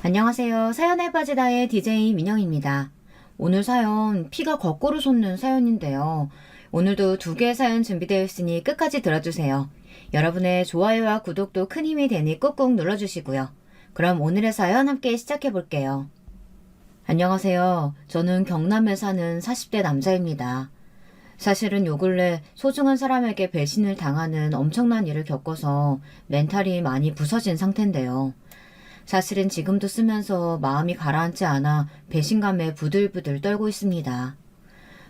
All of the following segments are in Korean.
안녕하세요. 사연에 빠지다의 DJ 민영입니다. 오늘 사연 피가 거꾸로 솟는 사연인데요. 오늘도 두 개의 사연 준비되어 있으니 끝까지 들어주세요. 여러분의 좋아요와 구독도 큰 힘이 되니 꾹꾹 눌러주시고요. 그럼 오늘의 사연 함께 시작해 볼게요. 안녕하세요. 저는 경남에 사는 40대 남자입니다. 사실은 요 근래 소중한 사람에게 배신을 당하는 엄청난 일을 겪어서 멘탈이 많이 부서진 상태인데요. 사실은 지금도 쓰면서 마음이 가라앉지 않아 배신감에 부들부들 떨고 있습니다.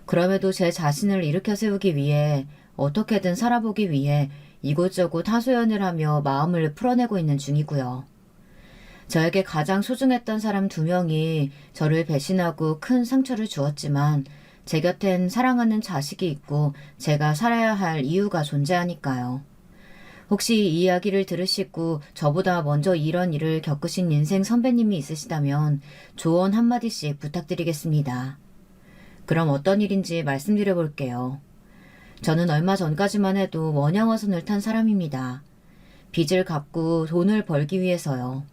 그럼에도 제 자신을 일으켜 세우기 위해 어떻게든 살아보기 위해 이곳저곳 하소연을 하며 마음을 풀어내고 있는 중이고요. 저에게 가장 소중했던 사람 2명이 저를 배신하고 큰 상처를 주었지만 제 곁엔 사랑하는 자식이 있고 제가 살아야 할 이유가 존재하니까요. 혹시 이 이야기를 들으시고 저보다 먼저 이런 일을 겪으신 인생 선배님이 있으시다면 조언 한마디씩 부탁드리겠습니다. 그럼 어떤 일인지 말씀드려 볼게요. 저는 얼마 전까지만 해도 원양어선을 탄 사람입니다. 빚을 갚고 돈을 벌기 위해서요.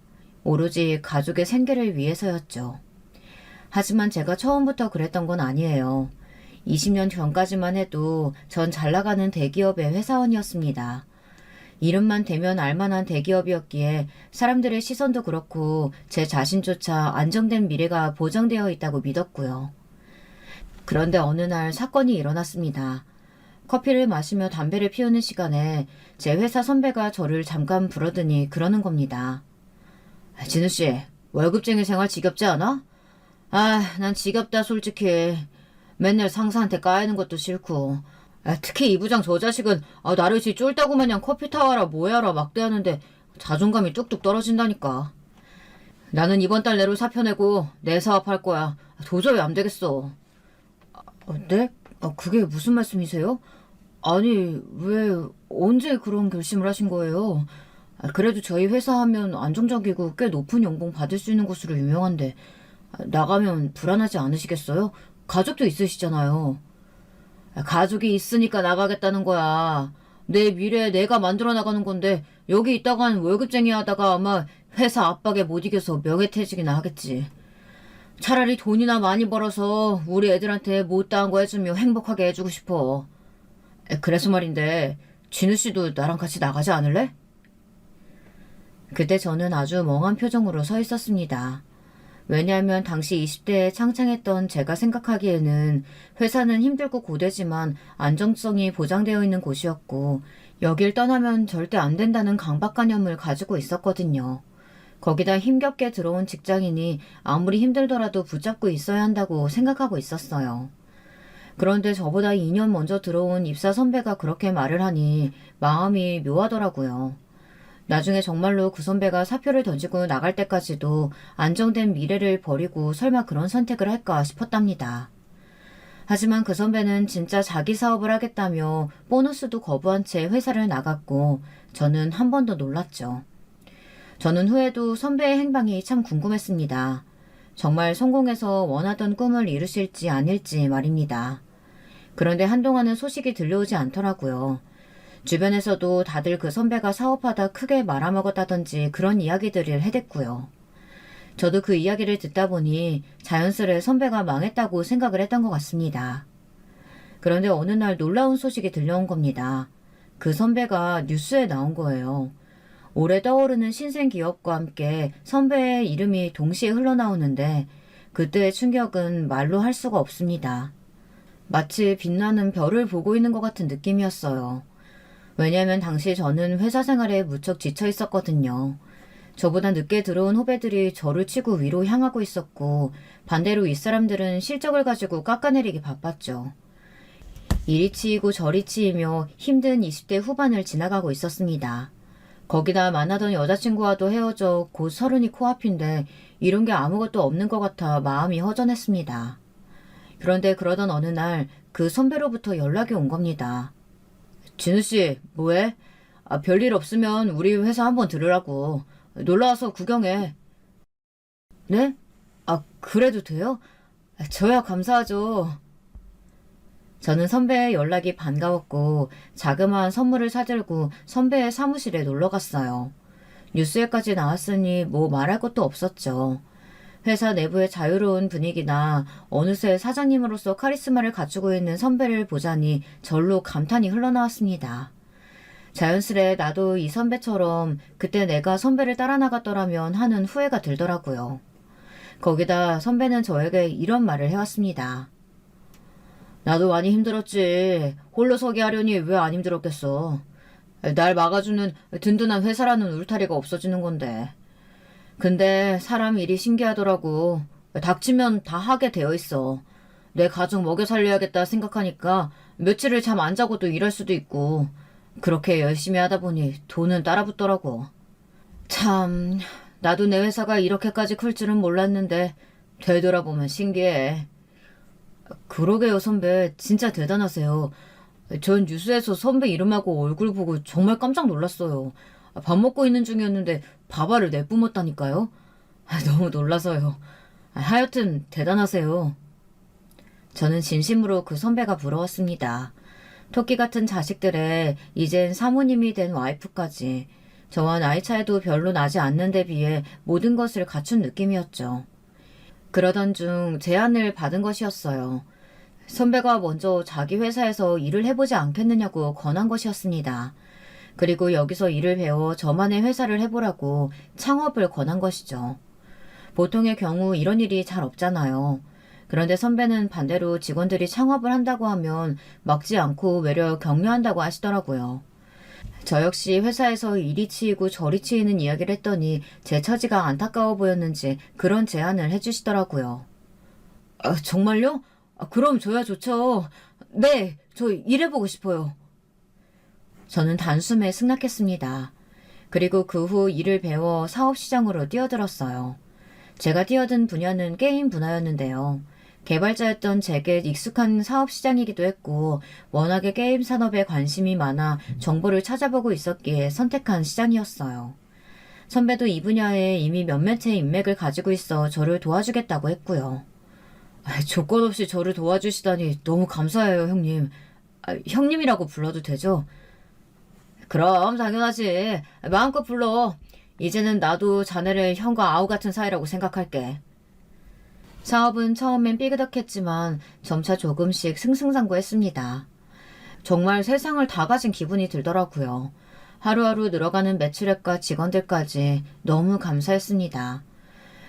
오로지 가족의 생계를 위해서였죠. 하지만 제가 처음부터 그랬던 건 아니에요. 20년 전까지만 해도 전 잘나가는 대기업의 회사원이었습니다. 이름만 대면 알만한 대기업이었기에 사람들의 시선도 그렇고 제 자신조차 안정된 미래가 보장되어 있다고 믿었고요. 그런데 어느 날 사건이 일어났습니다. 커피를 마시며 담배를 피우는 시간에 제 회사 선배가 저를 잠깐 부르더니 그러는 겁니다. 진우씨, 월급쟁이 생활 지겹지 않아? 난 지겹다 솔직히. 맨날 상사한테 까이는 것도 싫고. 특히 이 부장 저 자식은 나를 지 쫄다고 마냥 커피 타와라 뭐야라 막대하는데 자존감이 뚝뚝 떨어진다니까. 나는 이번 달 내로 사표 내고 내 사업할 거야. 도저히 안 되겠어. 네? 그게 무슨 말씀이세요? 아니, 왜 언제 그런 결심을 하신 거예요? 그래도 저희 회사 하면 안정적이고 꽤 높은 연봉 받을 수 있는 곳으로 유명한데 나가면 불안하지 않으시겠어요? 가족도 있으시잖아요. 가족이 있으니까 나가겠다는 거야. 내 미래 내가 만들어 나가는 건데 여기 있다간 월급쟁이 하다가 아마 회사 압박에 못 이겨서 명예퇴직이나 하겠지. 차라리 돈이나 많이 벌어서 우리 애들한테 못다한 거 해주며 행복하게 해주고 싶어. 그래서 말인데 진우 씨도 나랑 같이 나가지 않을래? 그때 저는 아주 멍한 표정으로 서 있었습니다. 왜냐하면 당시 20대에 창창했던 제가 생각하기에는 회사는 힘들고 고되지만 안정성이 보장되어 있는 곳이었고 여길 떠나면 절대 안 된다는 강박관념을 가지고 있었거든요. 거기다 힘겹게 들어온 직장인이 아무리 힘들더라도 붙잡고 있어야 한다고 생각하고 있었어요. 그런데 저보다 2년 먼저 들어온 입사 선배가 그렇게 말을 하니 마음이 묘하더라고요. 나중에 정말로 그 선배가 사표를 던지고 나갈 때까지도 안정된 미래를 버리고 설마 그런 선택을 할까 싶었답니다. 하지만 그 선배는 진짜 자기 사업을 하겠다며 보너스도 거부한 채 회사를 나갔고 저는 한 번 더 놀랐죠. 저는 후에도 선배의 행방이 참 궁금했습니다. 정말 성공해서 원하던 꿈을 이루실지 아닐지 말입니다. 그런데 한동안은 소식이 들려오지 않더라고요. 주변에서도 다들 그 선배가 사업하다 크게 말아먹었다든지 그런 이야기들을 해댔고요. 저도 그 이야기를 듣다 보니 자연스레 선배가 망했다고 생각을 했던 것 같습니다. 그런데 어느 날 놀라운 소식이 들려온 겁니다. 그 선배가 뉴스에 나온 거예요. 올해 떠오르는 신생 기업과 함께 선배의 이름이 동시에 흘러나오는데 그때의 충격은 말로 할 수가 없습니다. 마치 빛나는 별을 보고 있는 것 같은 느낌이었어요. 왜냐하면 당시 저는 회사 생활에 무척 지쳐 있었거든요. 저보다 늦게 들어온 후배들이 저를 치고 위로 향하고 있었고 반대로 윗사람들은 실적을 가지고 깎아내리기 바빴죠. 이리 치이고 저리 치이며 힘든 20대 후반을 지나가고 있었습니다. 거기다 만나던 여자친구와도 헤어져 곧 30이 코앞인데 이런 게 아무것도 없는 것 같아 마음이 허전했습니다. 그런데 그러던 어느 날 그 선배로부터 연락이 온 겁니다. 진우씨, 뭐해? 별일 없으면 우리 회사 한번 들으라고. 놀러와서 구경해. 네? 그래도 돼요? 저야 감사하죠. 저는 선배의 연락이 반가웠고 자그마한 선물을 사들고 선배의 사무실에 놀러 갔어요. 뉴스에까지 나왔으니 뭐 말할 것도 없었죠. 회사 내부의 자유로운 분위기나 어느새 사장님으로서 카리스마를 갖추고 있는 선배를 보자니 절로 감탄이 흘러나왔습니다. 자연스레 나도 이 선배처럼 그때 내가 선배를 따라 나갔더라면 하는 후회가 들더라고요. 거기다 선배는 저에게 이런 말을 해왔습니다. 나도 많이 힘들었지. 홀로 서기 하려니 왜 안 힘들었겠어. 날 막아주는 든든한 회사라는 울타리가 없어지는 건데. 근데 사람 일이 신기하더라고. 닥치면 다 하게 되어 있어. 내 가족 먹여 살려야겠다 생각하니까 며칠을 잠 안 자고도 일할 수도 있고 그렇게 열심히 하다 보니 돈은 따라붙더라고. 참, 나도 내 회사가 이렇게까지 클 줄은 몰랐는데 되돌아보면 신기해. 그러게요, 선배. 진짜 대단하세요. 전 뉴스에서 선배 이름하고 얼굴 보고 정말 깜짝 놀랐어요. 밥 먹고 있는 중이었는데 밥알을 내뿜었다니까요. 너무 놀라서요. 하여튼 대단하세요. 저는 진심으로 그 선배가 부러웠습니다. 토끼 같은 자식들에 이젠 사모님이 된 와이프까지 저와 나이 차이도 별로 나지 않는 데 비해 모든 것을 갖춘 느낌이었죠. 그러던 중 제안을 받은 것이었어요. 선배가 먼저 자기 회사에서 일을 해보지 않겠느냐고 권한 것이었습니다. 그리고 여기서 일을 배워 저만의 회사를 해보라고 창업을 권한 것이죠. 보통의 경우 이런 일이 잘 없잖아요. 그런데 선배는 반대로 직원들이 창업을 한다고 하면 막지 않고 외려 격려한다고 하시더라고요. 저 역시 회사에서 이리 치이고 저리 치이는 이야기를 했더니 제 처지가 안타까워 보였는지 그런 제안을 해주시더라고요. 정말요? 그럼 저야 좋죠. 네, 저 일해보고 싶어요. 저는 단숨에 승낙했습니다. 그리고 그 후 일을 배워 사업시장으로 뛰어들었어요. 제가 뛰어든 분야는 게임 분야였는데요. 개발자였던 제게 익숙한 사업시장이기도 했고 워낙에 게임 산업에 관심이 많아 정보를 찾아보고 있었기에 선택한 시장이었어요. 선배도 이 분야에 이미 몇몇 의 인맥을 가지고 있어 저를 도와주겠다고 했고요. 조건 없이 저를 도와주시다니 너무 감사해요, 형님. 형님이라고 불러도 되죠? 그럼 당연하지. 마음껏 불러. 이제는 나도 자네를 형과 아우 같은 사이라고 생각할게. 사업은 처음엔 삐그덕했지만 점차 조금씩 승승장구했습니다. 정말 세상을 다 가진 기분이 들더라고요. 하루하루 늘어가는 매출액과 직원들까지 너무 감사했습니다.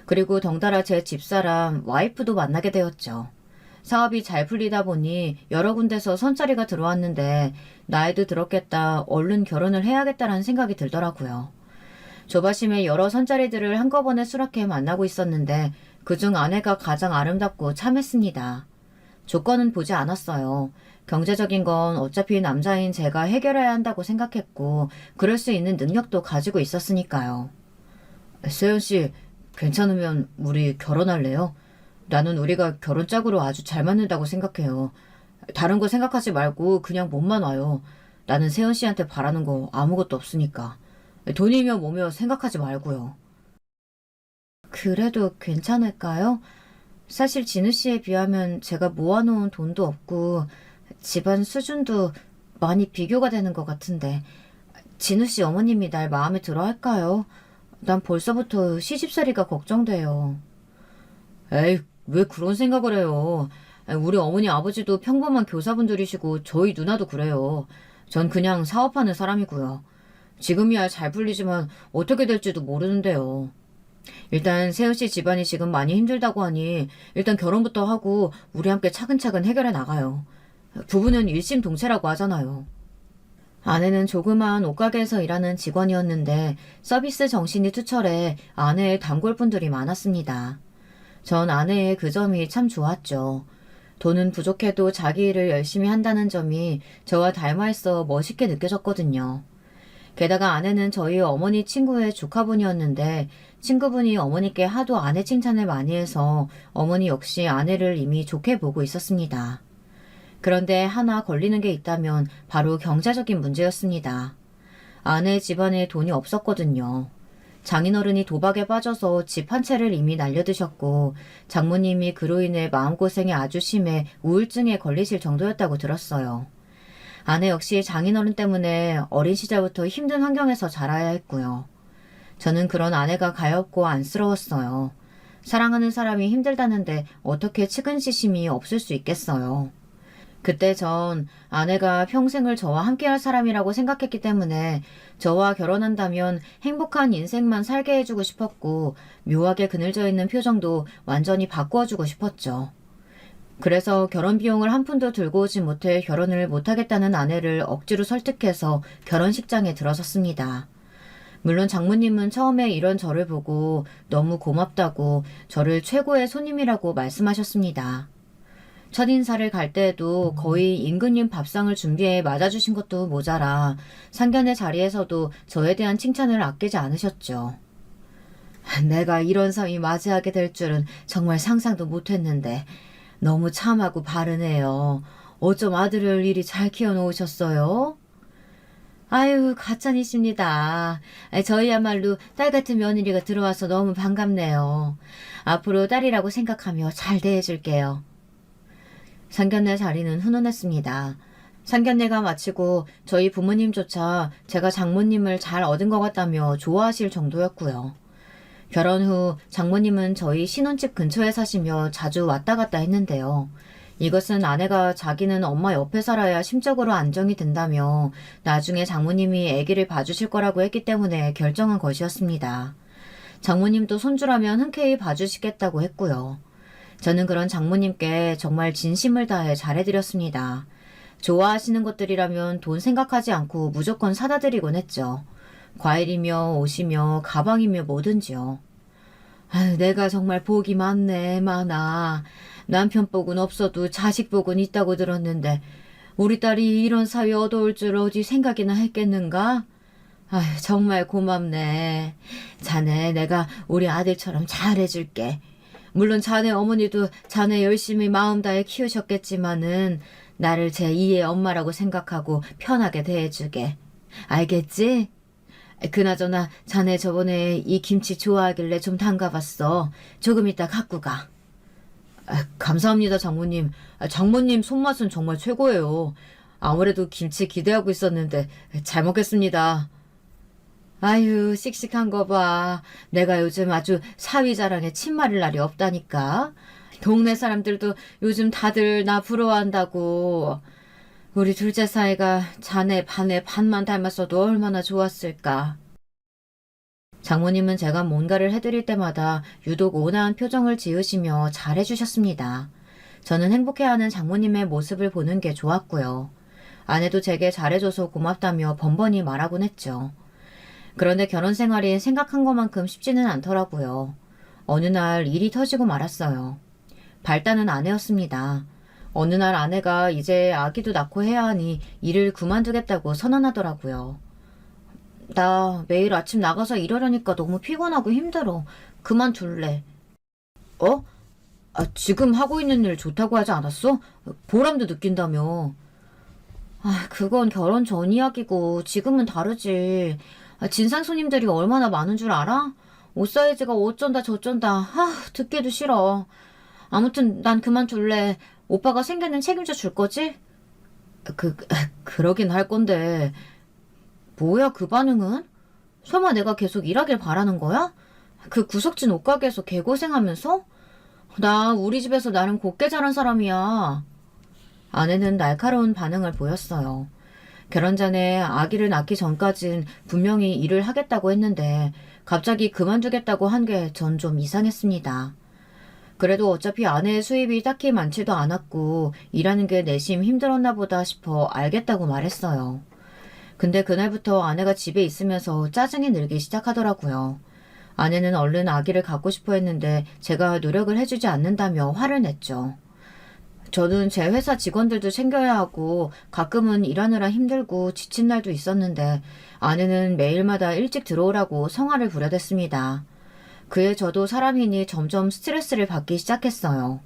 그리고 덩달아 제 집사람 와이프도 만나게 되었죠. 사업이 잘 풀리다 보니 여러 군데서 선자리가 들어왔는데 나이도 들었겠다, 얼른 결혼을 해야겠다라는 생각이 들더라고요. 조바심에 여러 선자리들을 한꺼번에 수락해 만나고 있었는데 그중 아내가 가장 아름답고 참했습니다. 조건은 보지 않았어요. 경제적인 건 어차피 남자인 제가 해결해야 한다고 생각했고 그럴 수 있는 능력도 가지고 있었으니까요. 세연씨, 괜찮으면 우리 결혼할래요? 나는 우리가 결혼 짝으로 아주 잘 맞는다고 생각해요. 다른 거 생각하지 말고 그냥 몸만 와요. 나는 세연씨한테 바라는 거 아무것도 없으니까. 돈이며 뭐며 생각하지 말고요. 그래도 괜찮을까요? 사실 진우 씨에 비하면 제가 모아놓은 돈도 없고 집안 수준도 많이 비교가 되는 것 같은데 진우 씨 어머님이 날 마음에 들어 할까요? 난 벌써부터 시집살이가 걱정돼요. 에이, 왜 그런 생각을 해요? 우리 어머니 아버지도 평범한 교사분들이시고 저희 누나도 그래요. 전 그냥 사업하는 사람이고요. 지금이야 잘 풀리지만 어떻게 될지도 모르는데요. 일단 세훈씨 집안이 지금 많이 힘들다고 하니 일단 결혼부터 하고 우리 함께 차근차근 해결해 나가요. 부부는 일심동체라고 하잖아요. 아내는 조그마한 옷가게에서 일하는 직원이었는데 서비스 정신이 투철해 아내의 단골분들이 많았습니다. 전 아내의 그 점이 참 좋았죠. 돈은 부족해도 자기 일을 열심히 한다는 점이 저와 닮아있어 멋있게 느껴졌거든요. 게다가 아내는 저희 어머니 친구의 조카분이었는데 친구분이 어머니께 하도 아내 칭찬을 많이 해서 어머니 역시 아내를 이미 좋게 보고 있었습니다. 그런데 하나 걸리는 게 있다면 바로 경제적인 문제였습니다. 아내 집안에 돈이 없었거든요. 장인어른이 도박에 빠져서 집 한 채를 이미 날려드셨고 장모님이 그로 인해 마음고생이 아주 심해 우울증에 걸리실 정도였다고 들었어요. 아내 역시 장인어른 때문에 어린 시절부터 힘든 환경에서 자라야 했고요. 저는 그런 아내가 가엾고 안쓰러웠어요. 사랑하는 사람이 힘들다는데 어떻게 측은지심이 없을 수 있겠어요. 그때 전 아내가 평생을 저와 함께할 사람이라고 생각했기 때문에 저와 결혼한다면 행복한 인생만 살게 해주고 싶었고 묘하게 그늘져 있는 표정도 완전히 바꾸어주고 싶었죠. 그래서 결혼 비용을 한 푼도 들고 오지 못해 결혼을 못하겠다는 아내를 억지로 설득해서 결혼식장에 들어섰습니다. 물론 장모님은 처음에 이런 저를 보고 너무 고맙다고 저를 최고의 손님이라고 말씀하셨습니다. 첫인사를 갈 때에도 거의 임금님 밥상을 준비해 맞아주신 것도 모자라 상견례 자리에서도 저에 대한 칭찬을 아끼지 않으셨죠. 내가 이런 삶이 맞이하게 될 줄은 정말 상상도 못했는데 너무 참하고 바르네요. 어쩜 아들을 이리 잘 키워놓으셨어요? 아유, 가찬이십니다. 저희야말로 딸 같은 며느리가 들어와서 너무 반갑네요. 앞으로 딸이라고 생각하며 잘 대해줄게요. 상견례 자리는 훈훈했습니다. 상견례가 마치고 저희 부모님조차 제가 장모님을 잘 얻은 것 같다며 좋아하실 정도였고요. 결혼 후 장모님은 저희 신혼집 근처에 사시며 자주 왔다 갔다 했는데요. 이것은 아내가 자기는 엄마 옆에 살아야 심적으로 안정이 된다며 나중에 장모님이 아기를 봐주실 거라고 했기 때문에 결정한 것이었습니다. 장모님도 손주라면 흔쾌히 봐주시겠다고 했고요. 저는 그런 장모님께 정말 진심을 다해 잘해드렸습니다. 좋아하시는 것들이라면 돈 생각하지 않고 무조건 사다 드리곤 했죠. 과일이며 옷이며 가방이며 뭐든지요. 아유, 내가 정말 복이 많네, 많아. 남편 복은 없어도 자식 복은 있다고 들었는데 우리 딸이 이런 사위 얻어올 줄 어디 생각이나 했겠는가? 아유, 정말 고맙네. 자네 내가 우리 아들처럼 잘해줄게. 물론 자네 어머니도 자네 열심히 마음 다해 키우셨겠지만은 나를 제2의 엄마라고 생각하고 편하게 대해주게. 알겠지? 그나저나 자네 저번에 이 김치 좋아하길래 좀 담가봤어. 조금 이따 갖고 가. 감사합니다, 장모님. 장모님 손맛은 정말 최고예요. 아무래도 김치 기대하고 있었는데 잘 먹겠습니다. 아유, 씩씩한 거 봐. 내가 요즘 아주 사위 자랑에 침 마릴 날이 없다니까. 동네 사람들도 요즘 다들 나 부러워한다고. 우리 둘째 사이가 자네 반에 반만 닮았어도 얼마나 좋았을까. 장모님은 제가 뭔가를 해드릴 때마다 유독 온화한 표정을 지으시며 잘해주셨습니다. 저는 행복해하는 장모님의 모습을 보는 게 좋았고요. 아내도 제게 잘해줘서 고맙다며 번번이 말하곤 했죠. 그런데 결혼 생활이 생각한 것만큼 쉽지는 않더라고요. 어느 날 일이 터지고 말았어요. 발단은 아내였습니다. 어느 날 아내가 이제 아기도 낳고 해야 하니 일을 그만두겠다고 선언하더라고요. 나 매일 아침 나가서 일하려니까 너무 피곤하고 힘들어. 그만둘래. 어? 지금 하고 있는 일 좋다고 하지 않았어? 보람도 느낀다며. 그건 결혼 전 이야기고 지금은 다르지. 진상 손님들이 얼마나 많은 줄 알아? 옷 사이즈가 어쩐다 저쩐다. 듣기도 싫어. 아무튼 난 그만둘래. 오빠가 생계는 책임져 줄 거지? 그러긴 할 건데. 뭐야 그 반응은? 설마 내가 계속 일하길 바라는 거야? 그 구석진 옷가게에서 개고생하면서? 나 우리 집에서 나름 곱게 자란 사람이야. 아내는 날카로운 반응을 보였어요. 결혼 전에 아기를 낳기 전까진 분명히 일을 하겠다고 했는데 갑자기 그만두겠다고 한 게 전 좀 이상했습니다. 그래도 어차피 아내의 수입이 딱히 많지도 않았고 일하는 게 내심 힘들었나 보다 싶어 알겠다고 말했어요. 근데 그날부터 아내가 집에 있으면서 짜증이 늘기 시작하더라고요. 아내는 얼른 아기를 갖고 싶어 했는데 제가 노력을 해주지 않는다며 화를 냈죠. 저는 제 회사 직원들도 챙겨야 하고 가끔은 일하느라 힘들고 지친 날도 있었는데 아내는 매일마다 일찍 들어오라고 성화를 부려댔습니다. 그에 저도 사람이니 점점 스트레스를 받기 시작했어요.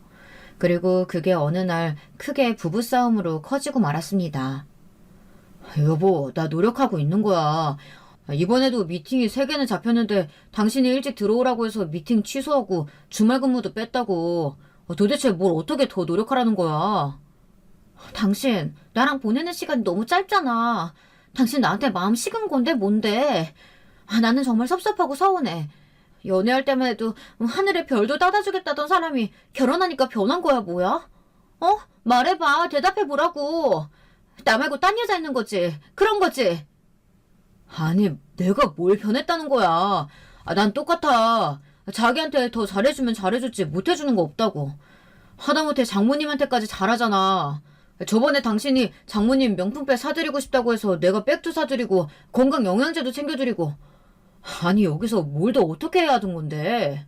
그리고 그게 어느 날 크게 부부싸움으로 커지고 말았습니다. 여보, 나 노력하고 있는 거야. 이번에도 미팅이 3개는 잡혔는데 당신이 일찍 들어오라고 해서 미팅 취소하고 주말 근무도 뺐다고. 도대체 뭘 어떻게 더 노력하라는 거야? 당신, 나랑 보내는 시간이 너무 짧잖아. 당신 나한테 마음 식은 건데 뭔데? 나는 정말 섭섭하고 서운해. 연애할 때만 해도 하늘에 별도 따다주겠다던 사람이 결혼하니까 변한 거야, 뭐야? 말해봐. 대답해보라고. 나 말고 딴 여자 있는 거지. 그런 거지. 아니, 내가 뭘 변했다는 거야. 난 똑같아. 자기한테 더 잘해주면 잘해줬지 못해주는 거 없다고. 하다못해 장모님한테까지 잘하잖아. 저번에 당신이 장모님 명품백 사드리고 싶다고 해서 내가 백도 사드리고 건강 영양제도 챙겨드리고. 아니, 여기서 뭘 더 어떻게 해야 하던 건데.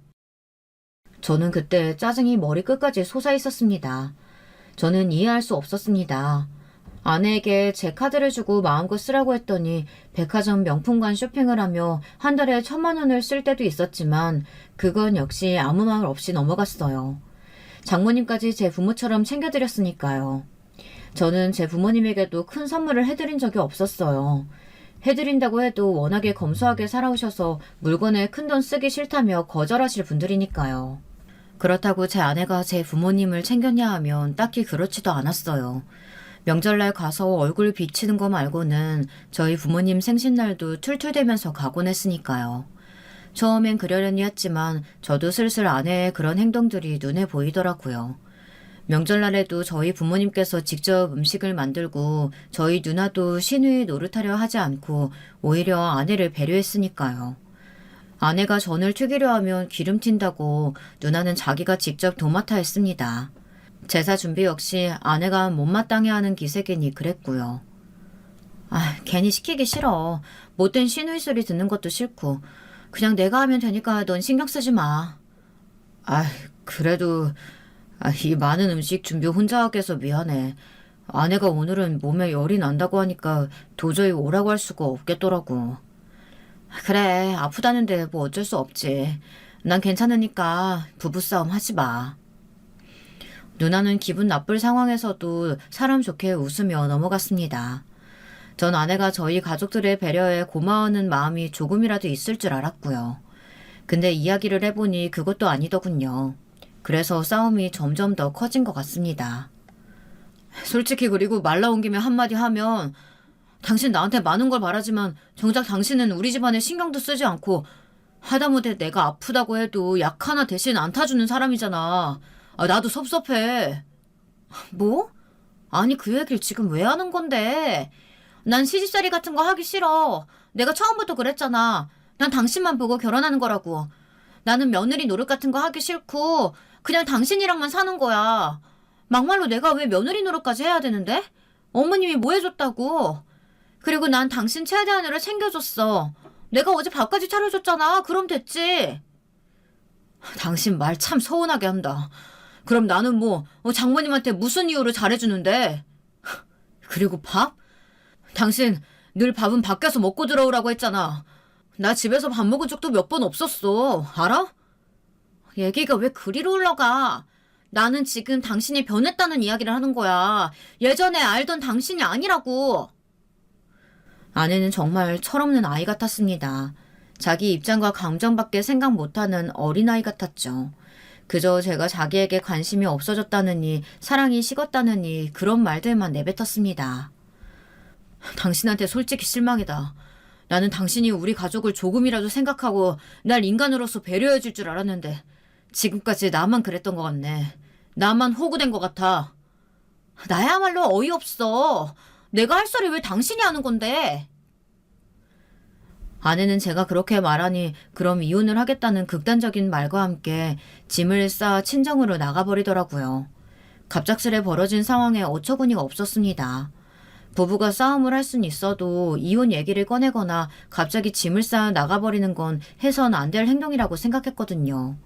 저는 그때 짜증이 머리끝까지 솟아있었습니다. 저는 이해할 수 없었습니다. 아내에게 제 카드를 주고 마음껏 쓰라고 했더니 백화점 명품관 쇼핑을 하며 한 달에 1,000만 원을 쓸 때도 있었지만 그건 역시 아무 말 없이 넘어갔어요. 장모님까지 제 부모처럼 챙겨드렸으니까요. 저는 제 부모님에게도 큰 선물을 해드린 적이 없었어요. 해드린다고 해도 워낙에 검소하게 살아오셔서 물건에 큰돈 쓰기 싫다며 거절하실 분들이니까요. 그렇다고 제 아내가 제 부모님을 챙겼냐 하면 딱히 그렇지도 않았어요. 명절날 가서 얼굴 비치는 거 말고는 저희 부모님 생신날도 툴툴대면서 가곤 했으니까요. 처음엔 그러려니 했지만 저도 슬슬 아내의 그런 행동들이 눈에 보이더라고요. 명절날에도 저희 부모님께서 직접 음식을 만들고 저희 누나도 시누이 노릇하려 하지 않고 오히려 아내를 배려했으니까요. 아내가 전을 튀기려 하면 기름 튄다고 누나는 자기가 직접 도맡아 했습니다. 제사 준비 역시 아내가 못마땅해 하는 기색이니 그랬고요. 괜히 시키기 싫어. 못된 시누이 소리 듣는 것도 싫고 그냥 내가 하면 되니까 넌 신경 쓰지 마. 그래도 이 많은 음식 준비 혼자 하게 해서 미안해. 아내가 오늘은 몸에 열이 난다고 하니까 도저히 오라고 할 수가 없겠더라고. 그래, 아프다는데 뭐 어쩔 수 없지. 난 괜찮으니까 부부싸움 하지 마. 누나는 기분 나쁠 상황에서도 사람 좋게 웃으며 넘어갔습니다. 전 아내가 저희 가족들의 배려에 고마워하는 마음이 조금이라도 있을 줄 알았고요. 근데 이야기를 해보니 그것도 아니더군요. 그래서 싸움이 점점 더 커진 것 같습니다. 솔직히 그리고 말 나온 김에 한마디 하면 당신 나한테 많은 걸 바라지만 정작 당신은 우리 집안에 신경도 쓰지 않고 하다못해 내가 아프다고 해도 약 하나 대신 안 타주는 사람이잖아. 나도 섭섭해. 뭐? 아니 그 얘기를 지금 왜 하는 건데? 난 시집살이 같은 거 하기 싫어. 내가 처음부터 그랬잖아. 난 당신만 보고 결혼하는 거라고. 나는 며느리 노릇 같은 거 하기 싫고 그냥 당신이랑만 사는 거야. 막말로 내가 왜 며느리 노릇까지 해야 되는데? 어머님이 뭐 해줬다고. 그리고 난 당신 최대한으로 챙겨줬어. 내가 어제 밥까지 차려줬잖아. 그럼 됐지. 당신 말 참 서운하게 한다. 그럼 나는 장모님한테 무슨 이유로 잘해주는데? 그리고 밥? 당신 늘 밥은 밖에서 먹고 들어오라고 했잖아. 나 집에서 밥 먹은 적도 몇 번 없었어. 알아? 얘기가 왜 그리로 올라가? 나는 지금 당신이 변했다는 이야기를 하는 거야. 예전에 알던 당신이 아니라고. 아내는 정말 철없는 아이 같았습니다. 자기 입장과 감정밖에 생각 못하는 어린아이 같았죠. 그저 제가 자기에게 관심이 없어졌다느니 사랑이 식었다느니 그런 말들만 내뱉었습니다. 당신한테 솔직히 실망이다. 나는 당신이 우리 가족을 조금이라도 생각하고 날 인간으로서 배려해 줄 줄 알았는데 지금까지 나만 그랬던 것 같네. 나만 호구된 것 같아. 나야말로 어이없어. 내가 할 소리 왜 당신이 하는 건데? 아내는 제가 그렇게 말하니 그럼 이혼을 하겠다는 극단적인 말과 함께 짐을 싸 친정으로 나가버리더라고요. 갑작스레 벌어진 상황에 어처구니가 없었습니다. 부부가 싸움을 할 순 있어도 이혼 얘기를 꺼내거나 갑자기 짐을 싸 나가버리는 건 해선 안 될 행동이라고 생각했거든요.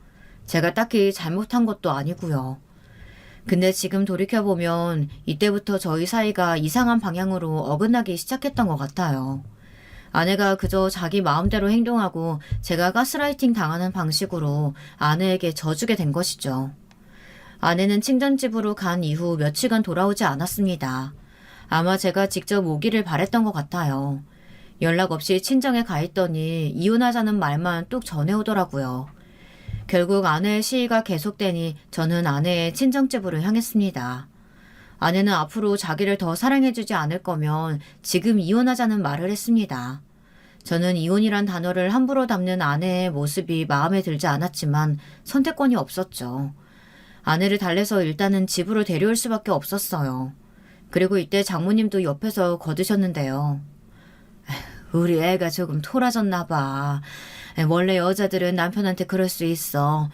제가 딱히 잘못한 것도 아니고요. 근데 지금 돌이켜보면 이때부터 저희 사이가 이상한 방향으로 어긋나기 시작했던 것 같아요. 아내가 그저 자기 마음대로 행동하고 제가 가스라이팅 당하는 방식으로 아내에게 져주게 된 것이죠. 아내는 친정집으로 간 이후 며칠간 돌아오지 않았습니다. 아마 제가 직접 오기를 바랬던 것 같아요. 연락 없이 친정에 가 있더니 이혼하자는 말만 뚝 전해오더라고요. 결국 아내의 시위가 계속되니 저는 아내의 친정집으로 향했습니다. 아내는 앞으로 자기를 더 사랑해주지 않을 거면 지금 이혼하자는 말을 했습니다. 저는 이혼이란 단어를 함부로 담는 아내의 모습이 마음에 들지 않았지만 선택권이 없었죠. 아내를 달래서 일단은 집으로 데려올 수밖에 없었어요. 그리고 이때 장모님도 옆에서 거드셨는데요. 우리 애가 조금 토라졌나 봐. 원래 여자들은 남편한테 그럴 수 있어.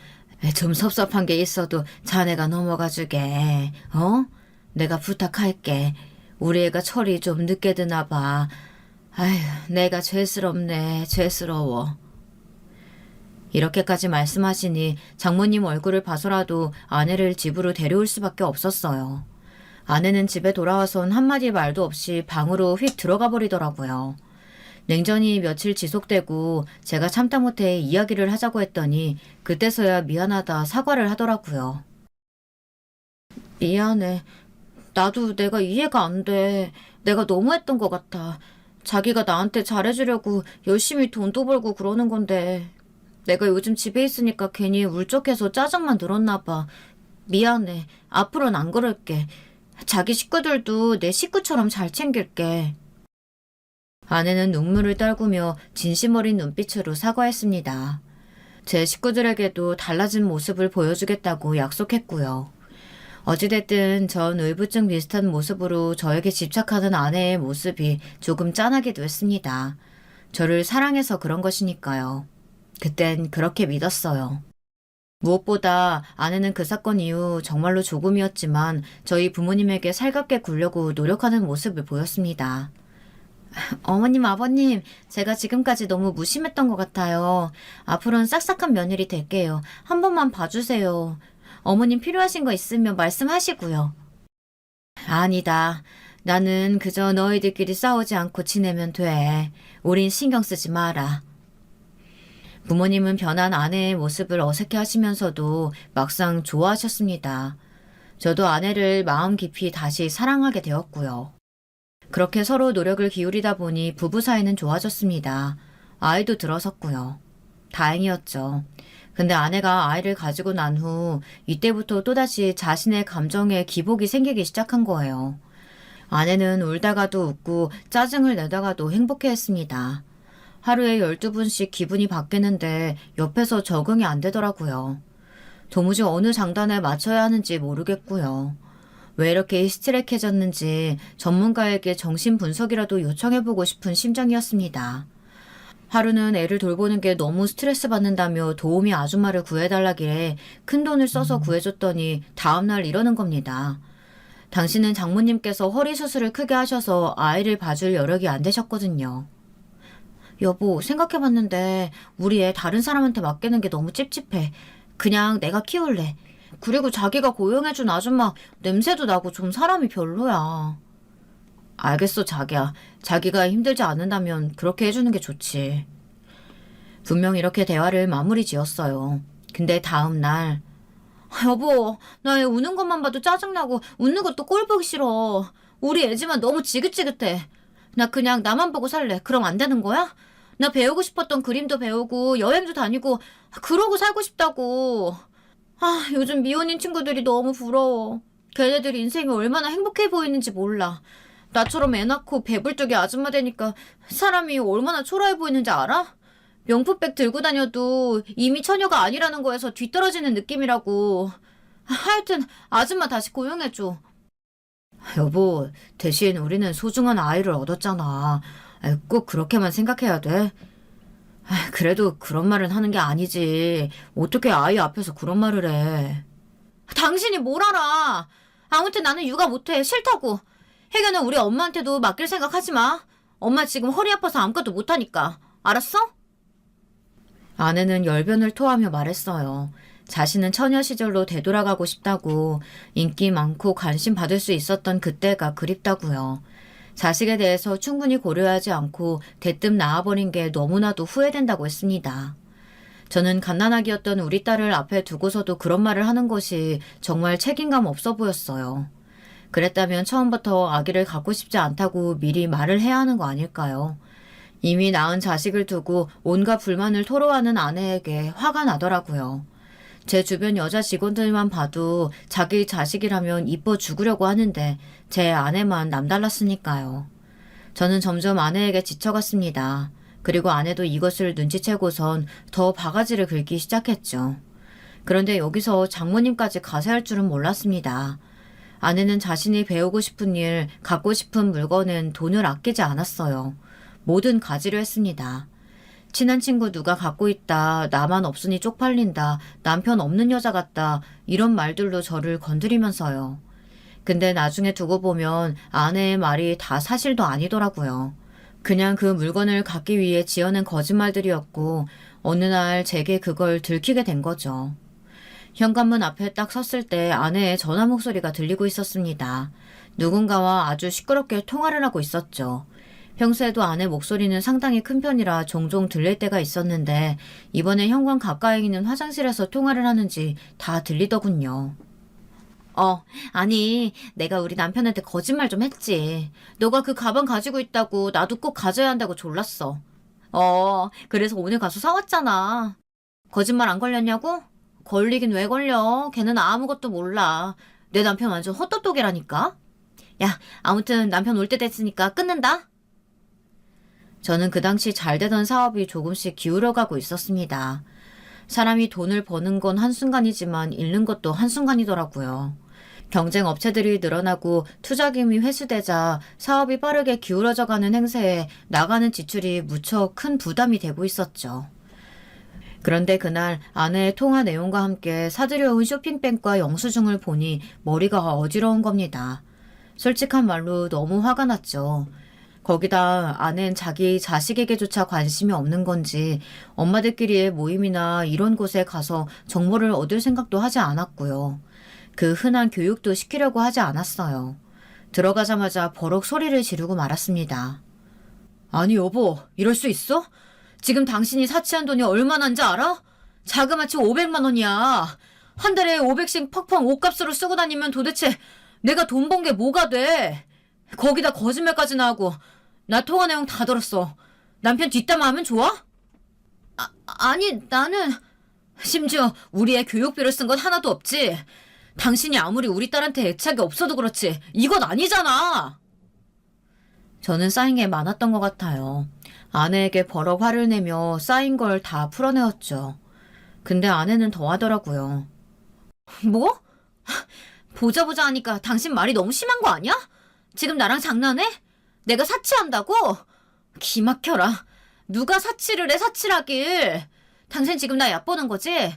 좀 섭섭한 게 있어도 자네가 넘어가 주게. 어? 내가 부탁할게. 우리 애가 철이 좀 늦게 드나 봐. 아휴, 내가 죄스럽네. 죄스러워. 이렇게까지 말씀하시니 장모님 얼굴을 봐서라도 아내를 집으로 데려올 수밖에 없었어요. 아내는 집에 돌아와선 한마디 말도 없이 방으로 휙 들어가 버리더라고요. 냉전이 며칠 지속되고 제가 참다 못해 이야기를 하자고 했더니 그때서야 미안하다 사과를 하더라고요. 미안해. 나도 내가 이해가 안 돼. 내가 너무했던 것 같아. 자기가 나한테 잘해주려고 열심히 돈도 벌고 그러는 건데 내가 요즘 집에 있으니까 괜히 울적해서 짜증만 들었나 봐. 미안해. 앞으로는 안 그럴게. 자기 식구들도 내 식구처럼 잘 챙길게. 아내는 눈물을 떨구며 진심 어린 눈빛으로 사과했습니다. 제 식구들에게도 달라진 모습을 보여주겠다고 약속했고요. 어찌됐든 전 의부증 비슷한 모습으로 저에게 집착하는 아내의 모습이 조금 짠하기도 했습니다. 저를 사랑해서 그런 것이니까요. 그땐 그렇게 믿었어요. 무엇보다 아내는 그 사건 이후 정말로 조금이었지만 저희 부모님에게 살갑게 굴려고 노력하는 모습을 보였습니다. 어머님, 아버님, 제가 지금까지 너무 무심했던 것 같아요. 앞으로는 싹싹한 며느리 될게요. 한 번만 봐주세요. 어머님 필요하신 거 있으면 말씀하시고요. 아니다. 나는 그저 너희들끼리 싸우지 않고 지내면 돼. 우린 신경 쓰지 마라. 부모님은 변한 아내의 모습을 어색해 하시면서도 막상 좋아하셨습니다. 저도 아내를 마음 깊이 다시 사랑하게 되었고요. 그렇게 서로 노력을 기울이다 보니 부부 사이는 좋아졌습니다. 아이도 들어섰고요. 다행이었죠. 근데 아내가 아이를 가지고 난 후 이때부터 또다시 자신의 감정에 기복이 생기기 시작한 거예요. 아내는 울다가도 웃고 짜증을 내다가도 행복해했습니다. 하루에 12분씩 기분이 바뀌는데 옆에서 적응이 안 되더라고요. 도무지 어느 장단에 맞춰야 하는지 모르겠고요. 왜 이렇게 히스테릭해졌는지 전문가에게 정신 분석이라도 요청해보고 싶은 심정이었습니다. 하루는 애를 돌보는 게 너무 스트레스 받는다며 도우미 아줌마를 구해달라길래 큰돈을 써서 구해줬더니 다음날 이러는 겁니다. 당신은 장모님께서 허리 수술을 크게 하셔서 아이를 봐줄 여력이 안 되셨거든요. 여보, 생각해봤는데 우리 애 다른 사람한테 맡기는 게 너무 찝찝해. 그냥 내가 키울래. 그리고 자기가 고용해준 아줌마 냄새도 나고 좀 사람이 별로야. 알겠어, 자기야. 자기가 힘들지 않는다면 그렇게 해주는 게 좋지. 분명 이렇게 대화를 마무리 지었어요. 근데 다음 날 여보, 나 애 우는 것만 봐도 짜증나고 웃는 것도 꼴 보기 싫어. 우리 애지만 너무 지긋지긋해. 나 그냥 나만 보고 살래. 그럼 안 되는 거야? 나 배우고 싶었던 그림도 배우고 여행도 다니고 그러고 살고 싶다고. 아, 요즘 미혼인 친구들이 너무 부러워. 걔네들 인생이 얼마나 행복해 보이는지 몰라. 나처럼 애 낳고 배불뚝이 아줌마 되니까 사람이 얼마나 초라해 보이는지 알아? 명품백 들고 다녀도 이미 처녀가 아니라는 거에서 뒤떨어지는 느낌이라고. 하여튼 아줌마 다시 고용해줘. 여보, 대신 우리는 소중한 아이를 얻었잖아. 꼭 그렇게만 생각해야 돼? 그래도 그런 말은 하는 게 아니지. 어떻게 아이 앞에서 그런 말을 해. 당신이 뭘 알아. 아무튼 나는 육아 못해. 싫다고. 혜견은 우리 엄마한테도 맡길 생각하지 마. 엄마 지금 허리 아파서 아무것도 못하니까. 알았어? 아내는 열변을 토하며 말했어요. 자신은 처녀 시절로 되돌아가고 싶다고, 인기 많고 관심 받을 수 있었던 그때가 그립다고요. 자식에 대해서 충분히 고려하지 않고 대뜸 낳아버린 게 너무나도 후회된다고 했습니다. 저는 갓난아기였던 우리 딸을 앞에 두고서도 그런 말을 하는 것이 정말 책임감 없어 보였어요. 그랬다면 처음부터 아기를 갖고 싶지 않다고 미리 말을 해야 하는 거 아닐까요? 이미 낳은 자식을 두고 온갖 불만을 토로하는 아내에게 화가 나더라고요. 제 주변 여자 직원들만 봐도 자기 자식이라면 이뻐 죽으려고 하는데 제 아내만 남달랐으니까요. 저는 점점 아내에게 지쳐갔습니다. 그리고 아내도 이것을 눈치채고선 더 바가지를 긁기 시작했죠. 그런데 여기서 장모님까지 가세할 줄은 몰랐습니다. 아내는 자신이 배우고 싶은 일, 갖고 싶은 물건은 돈을 아끼지 않았어요. 뭐든 가지려 했습니다. 친한 친구 누가 갖고 있다, 나만 없으니 쪽팔린다, 남편 없는 여자 같다, 이런 말들로 저를 건드리면서요. 근데 나중에 두고 보면 아내의 말이 다 사실도 아니더라고요. 그냥 그 물건을 갖기 위해 지어낸 거짓말들이었고 어느 날 제게 그걸 들키게 된 거죠. 현관문 앞에 딱 섰을 때 아내의 전화 목소리가 들리고 있었습니다. 누군가와 아주 시끄럽게 통화를 하고 있었죠. 평소에도 아내 목소리는 상당히 큰 편이라 종종 들릴 때가 있었는데 이번에 현관 가까이 있는 화장실에서 통화를 하는지 다 들리더군요. 아니, 내가 우리 남편한테 거짓말 좀 했지. 너가 그 가방 가지고 있다고 나도 꼭 가져야 한다고 졸랐어. 그래서 오늘 가서 사왔잖아. 거짓말 안 걸렸냐고? 걸리긴 왜 걸려? 걔는 아무것도 몰라. 내 남편 완전 헛똑똑이라니까? 야, 아무튼 남편 올 때 됐으니까 끊는다. 저는 그 당시 잘 되던 사업이 조금씩 기울어가고 있었습니다. 사람이 돈을 버는 건 한순간이지만 잃는 것도 한순간이더라고요. 경쟁 업체들이 늘어나고 투자금이 회수되자 사업이 빠르게 기울어져가는 행세에 나가는 지출이 무척 큰 부담이 되고 있었죠. 그런데 그날 아내의 통화 내용과 함께 사들여온 쇼핑백과 영수증을 보니 머리가 어지러운 겁니다. 솔직한 말로 너무 화가 났죠. 거기다 아내는 자기 자식에게조차 관심이 없는 건지 엄마들끼리의 모임이나 이런 곳에 가서 정보를 얻을 생각도 하지 않았고요. 그 흔한 교육도 시키려고 하지 않았어요. 들어가자마자 버럭 소리를 지르고 말았습니다. 아니 여보, 이럴 수 있어? 지금 당신이 사치한 돈이 얼마나인지 알아? 자그마치 500만 원이야. 한 달에 500씩 퍽퍽 옷값으로 쓰고 다니면 도대체 내가 돈 번 게 뭐가 돼? 거기다 거짓말까지 나하고. 나 통화 내용 다 들었어. 남편 뒷담화 하면 좋아? 아니 나는 심지어 우리 애 교육비를 쓴 건 하나도 없지. 당신이 아무리 우리 딸한테 애착이 없어도 그렇지 이건 아니잖아. 저는 쌓인 게 많았던 것 같아요. 아내에게 버럭 화를 내며 쌓인 걸 다 풀어내었죠. 근데 아내는 더 하더라고요. 뭐? 보자 하니까 당신 말이 너무 심한 거 아니야? 지금 나랑 장난해? 내가 사치한다고? 기막혀라. 누가 사치를 해 사치라길. 당신 지금 나 얕보는 거지?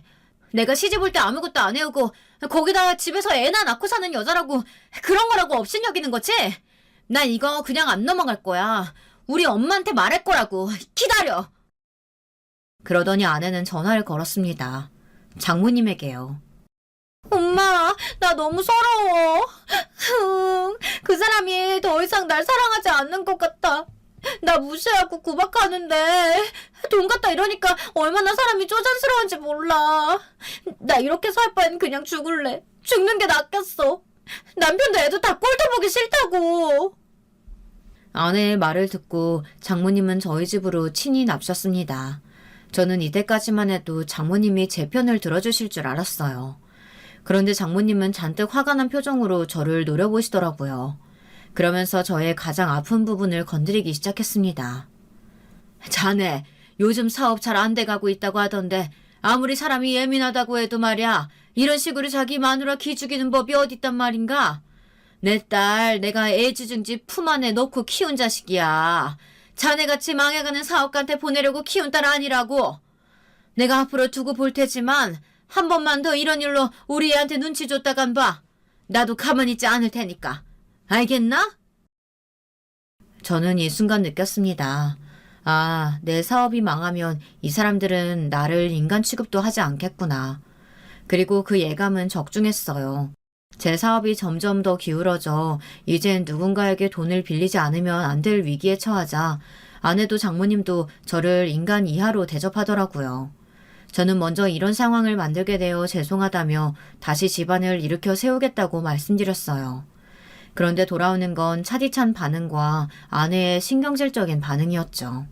내가 시집 올 때 아무것도 안 해오고 거기다 집에서 애나 낳고 사는 여자라고 그런 거라고 업신여기는 거지? 난 이거 그냥 안 넘어갈 거야. 우리 엄마한테 말할 거라고. 기다려. 그러더니 아내는 전화를 걸었습니다. 장모님에게요. 엄마, 나 너무 서러워. 그 사람이 더 이상 날 사랑하지 않는 것 같아. 나 무시하고 구박하는데 돈 갖다 이러니까 얼마나 사람이 쪼잔스러운지 몰라. 나 이렇게 살 바엔 그냥 죽을래. 죽는 게 낫겠어. 남편도 애도 다 꼴도 보기 싫다고. 아내의 말을 듣고 장모님은 저희 집으로 친히 납셨습니다. 저는 이때까지만 해도 장모님이 제 편을 들어주실 줄 알았어요. 그런데 장모님은 잔뜩 화가 난 표정으로 저를 노려보시더라고요. 그러면서 저의 가장 아픈 부분을 건드리기 시작했습니다. 자네, 요즘 사업 잘 안 돼가고 있다고 하던데 아무리 사람이 예민하다고 해도 말이야 이런 식으로 자기 마누라 기죽이는 법이 어딨단 말인가? 내 딸 내가 애지중지 품 안에 넣고 키운 자식이야. 자네같이 망해가는 사업가한테 보내려고 키운 딸 아니라고. 내가 앞으로 두고 볼 테지만 한 번만 더 이런 일로 우리 애한테 눈치 줬다간 봐. 나도 가만히 있지 않을 테니까. 알겠나? 저는 이 순간 느꼈습니다. 아, 내 사업이 망하면 이 사람들은 나를 인간 취급도 하지 않겠구나. 그리고 그 예감은 적중했어요. 제 사업이 점점 더 기울어져 이젠 누군가에게 돈을 빌리지 않으면 안 될 위기에 처하자 아내도 장모님도 저를 인간 이하로 대접하더라고요. 저는 먼저 이런 상황을 만들게 되어 죄송하다며 다시 집안을 일으켜 세우겠다고 말씀드렸어요. 그런데 돌아오는 건 차디찬 반응과 아내의 신경질적인 반응이었죠.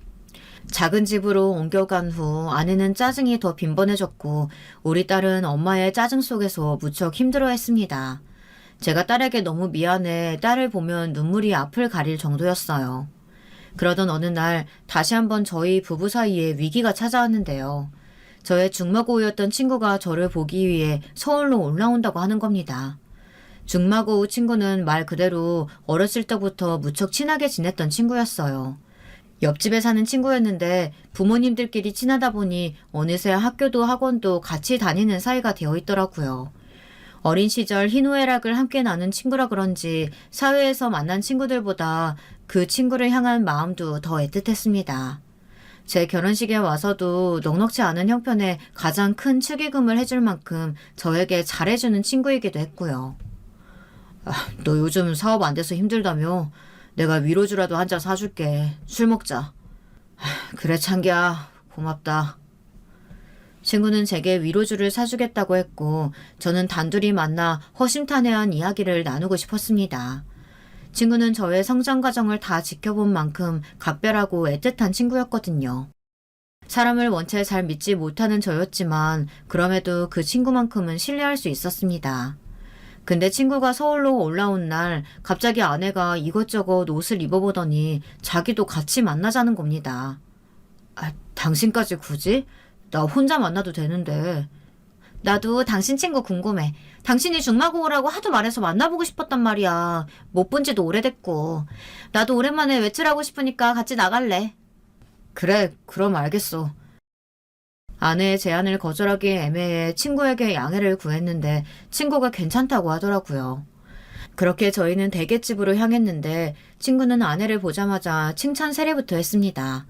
작은 집으로 옮겨간 후 아내는 짜증이 더 빈번해졌고 우리 딸은 엄마의 짜증 속에서 무척 힘들어했습니다. 제가 딸에게 너무 미안해 딸을 보면 눈물이 앞을 가릴 정도였어요. 그러던 어느 날 다시 한번 저희 부부 사이에 위기가 찾아왔는데요. 저의 중마고우였던 친구가 저를 보기 위해 서울로 올라온다고 하는 겁니다. 중마고우 친구는 말 그대로 어렸을 때부터 무척 친하게 지냈던 친구였어요. 옆집에 사는 친구였는데 부모님들끼리 친하다 보니 어느새 학교도 학원도 같이 다니는 사이가 되어 있더라고요. 어린 시절 희노애락을 함께 나눈 친구라 그런지 사회에서 만난 친구들보다 그 친구를 향한 마음도 더 애틋했습니다. 제 결혼식에 와서도 넉넉지 않은 형편에 가장 큰 축의금을 해줄 만큼 저에게 잘해주는 친구이기도 했고요. 너 요즘 사업 안 돼서 힘들다며? 내가 위로주라도 한 잔 사줄게. 술 먹자. 그래 창기야, 고맙다. 친구는 제게 위로주를 사주겠다고 했고 저는 단둘이 만나 허심탄회한 이야기를 나누고 싶었습니다. 친구는 저의 성장 과정을 다 지켜본 만큼 각별하고 애틋한 친구였거든요. 사람을 원체 잘 믿지 못하는 저였지만 그럼에도 그 친구만큼은 신뢰할 수 있었습니다. 근데 친구가 서울로 올라온 날 갑자기 아내가 이것저것 옷을 입어보더니 자기도 같이 만나자는 겁니다. 당신까지 굳이? 나 혼자 만나도 되는데. 나도 당신 친구 궁금해. 당신이 중마고우라고 하도 말해서 만나보고 싶었단 말이야. 못 본 지도 오래됐고. 나도 오랜만에 외출하고 싶으니까 같이 나갈래. 그래, 그럼 알겠어. 아내의 제안을 거절하기 애매해 친구에게 양해를 구했는데 친구가 괜찮다고 하더라고요. 그렇게 저희는 대게집으로 향했는데 친구는 아내를 보자마자 칭찬 세례부터 했습니다.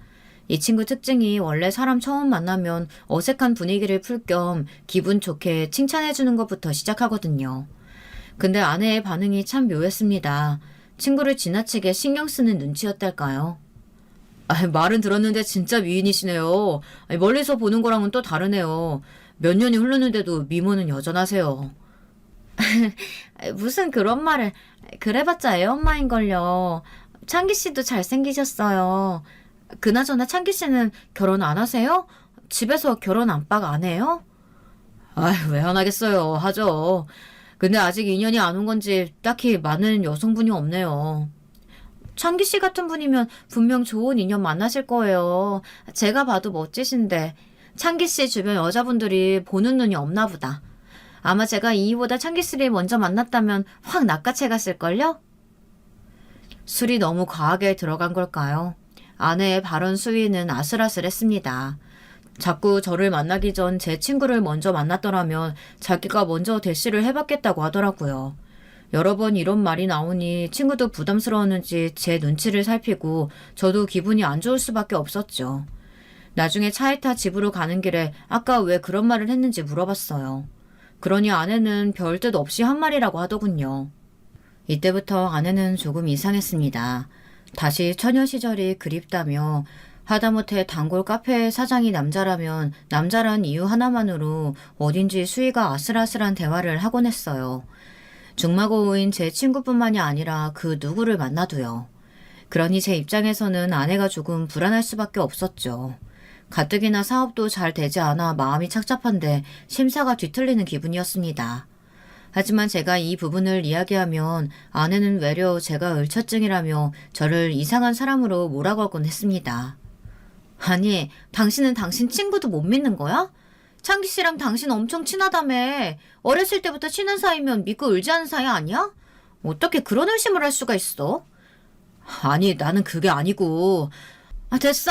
이 친구 특징이 원래 사람 처음 만나면 어색한 분위기를 풀 겸 기분 좋게 칭찬해주는 것부터 시작하거든요. 근데 아내의 반응이 참 묘했습니다. 친구를 지나치게 신경 쓰는 눈치였달까요? 말은 들었는데 진짜 미인이시네요. 멀리서 보는 거랑은 또 다르네요. 몇 년이 흐르는데도 미모는 여전하세요. 무슨 그런 말을. 그래봤자 애엄마인걸요. 창기 씨도 잘생기셨어요. 그나저나 창기 씨는 결혼 안 하세요? 집에서 결혼 안박 안 해요? 왜 안 하겠어요. 하죠. 근데 아직 인연이 안 온 건지 딱히 많은 여성분이 없네요. 창기 씨 같은 분이면 분명 좋은 인연 만나실 거예요. 제가 봐도 멋지신데 창기 씨 주변 여자분들이 보는 눈이 없나 보다. 아마 제가 이이보다 창기 씨를 먼저 만났다면 확 낚아채 갔을걸요? 술이 너무 과하게 들어간 걸까요? 아내의 발언 수위는 아슬아슬했습니다. 자꾸 저를 만나기 전 제 친구를 먼저 만났더라면 자기가 먼저 대시를 해봤겠다고 하더라고요. 여러 번 이런 말이 나오니 친구도 부담스러웠는지 제 눈치를 살피고 저도 기분이 안 좋을 수밖에 없었죠. 나중에 차에 타 집으로 가는 길에 아까 왜 그런 말을 했는지 물어봤어요. 그러니 아내는 별 뜻 없이 한 말이라고 하더군요. 이때부터 아내는 조금 이상했습니다. 다시 처녀 시절이 그립다며 하다못해 단골 카페 사장이 남자라면 남자란 이유 하나만으로 어딘지 수위가 아슬아슬한 대화를 하곤 했어요. 중마고우인 제 친구뿐만이 아니라 그 누구를 만나도요. 그러니 제 입장에서는 아내가 조금 불안할 수밖에 없었죠. 가뜩이나 사업도 잘 되지 않아 마음이 착잡한데 심사가 뒤틀리는 기분이었습니다. 하지만 제가 이 부분을 이야기하면 아내는 외려 제가 을처증이라며 저를 이상한 사람으로 몰아가곤 했습니다. 아니, 당신은 당신 친구도 못 믿는 거야? 창기 씨랑 당신 엄청 친하다며. 어렸을 때부터 친한 사이면 믿고 의지하는 사이 아니야? 어떻게 그런 의심을 할 수가 있어? 아니, 나는 그게 아니고. 됐어.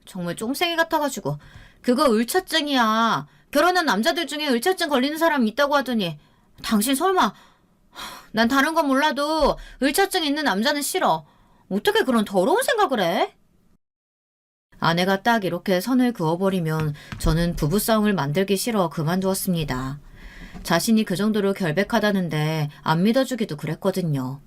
정말 쫑생이 같아가지고. 그거 을처증이야. 결혼한 남자들 중에 을처증 걸리는 사람이 있다고 하더니 당신 설마. 난 다른 건 몰라도 을처증 있는 남자는 싫어. 어떻게 그런 더러운 생각을 해? 아내가 딱 이렇게 선을 그어버리면 저는 부부싸움을 만들기 싫어 그만두었습니다. 자신이 그 정도로 결백하다는데 안 믿어주기도 그랬거든요.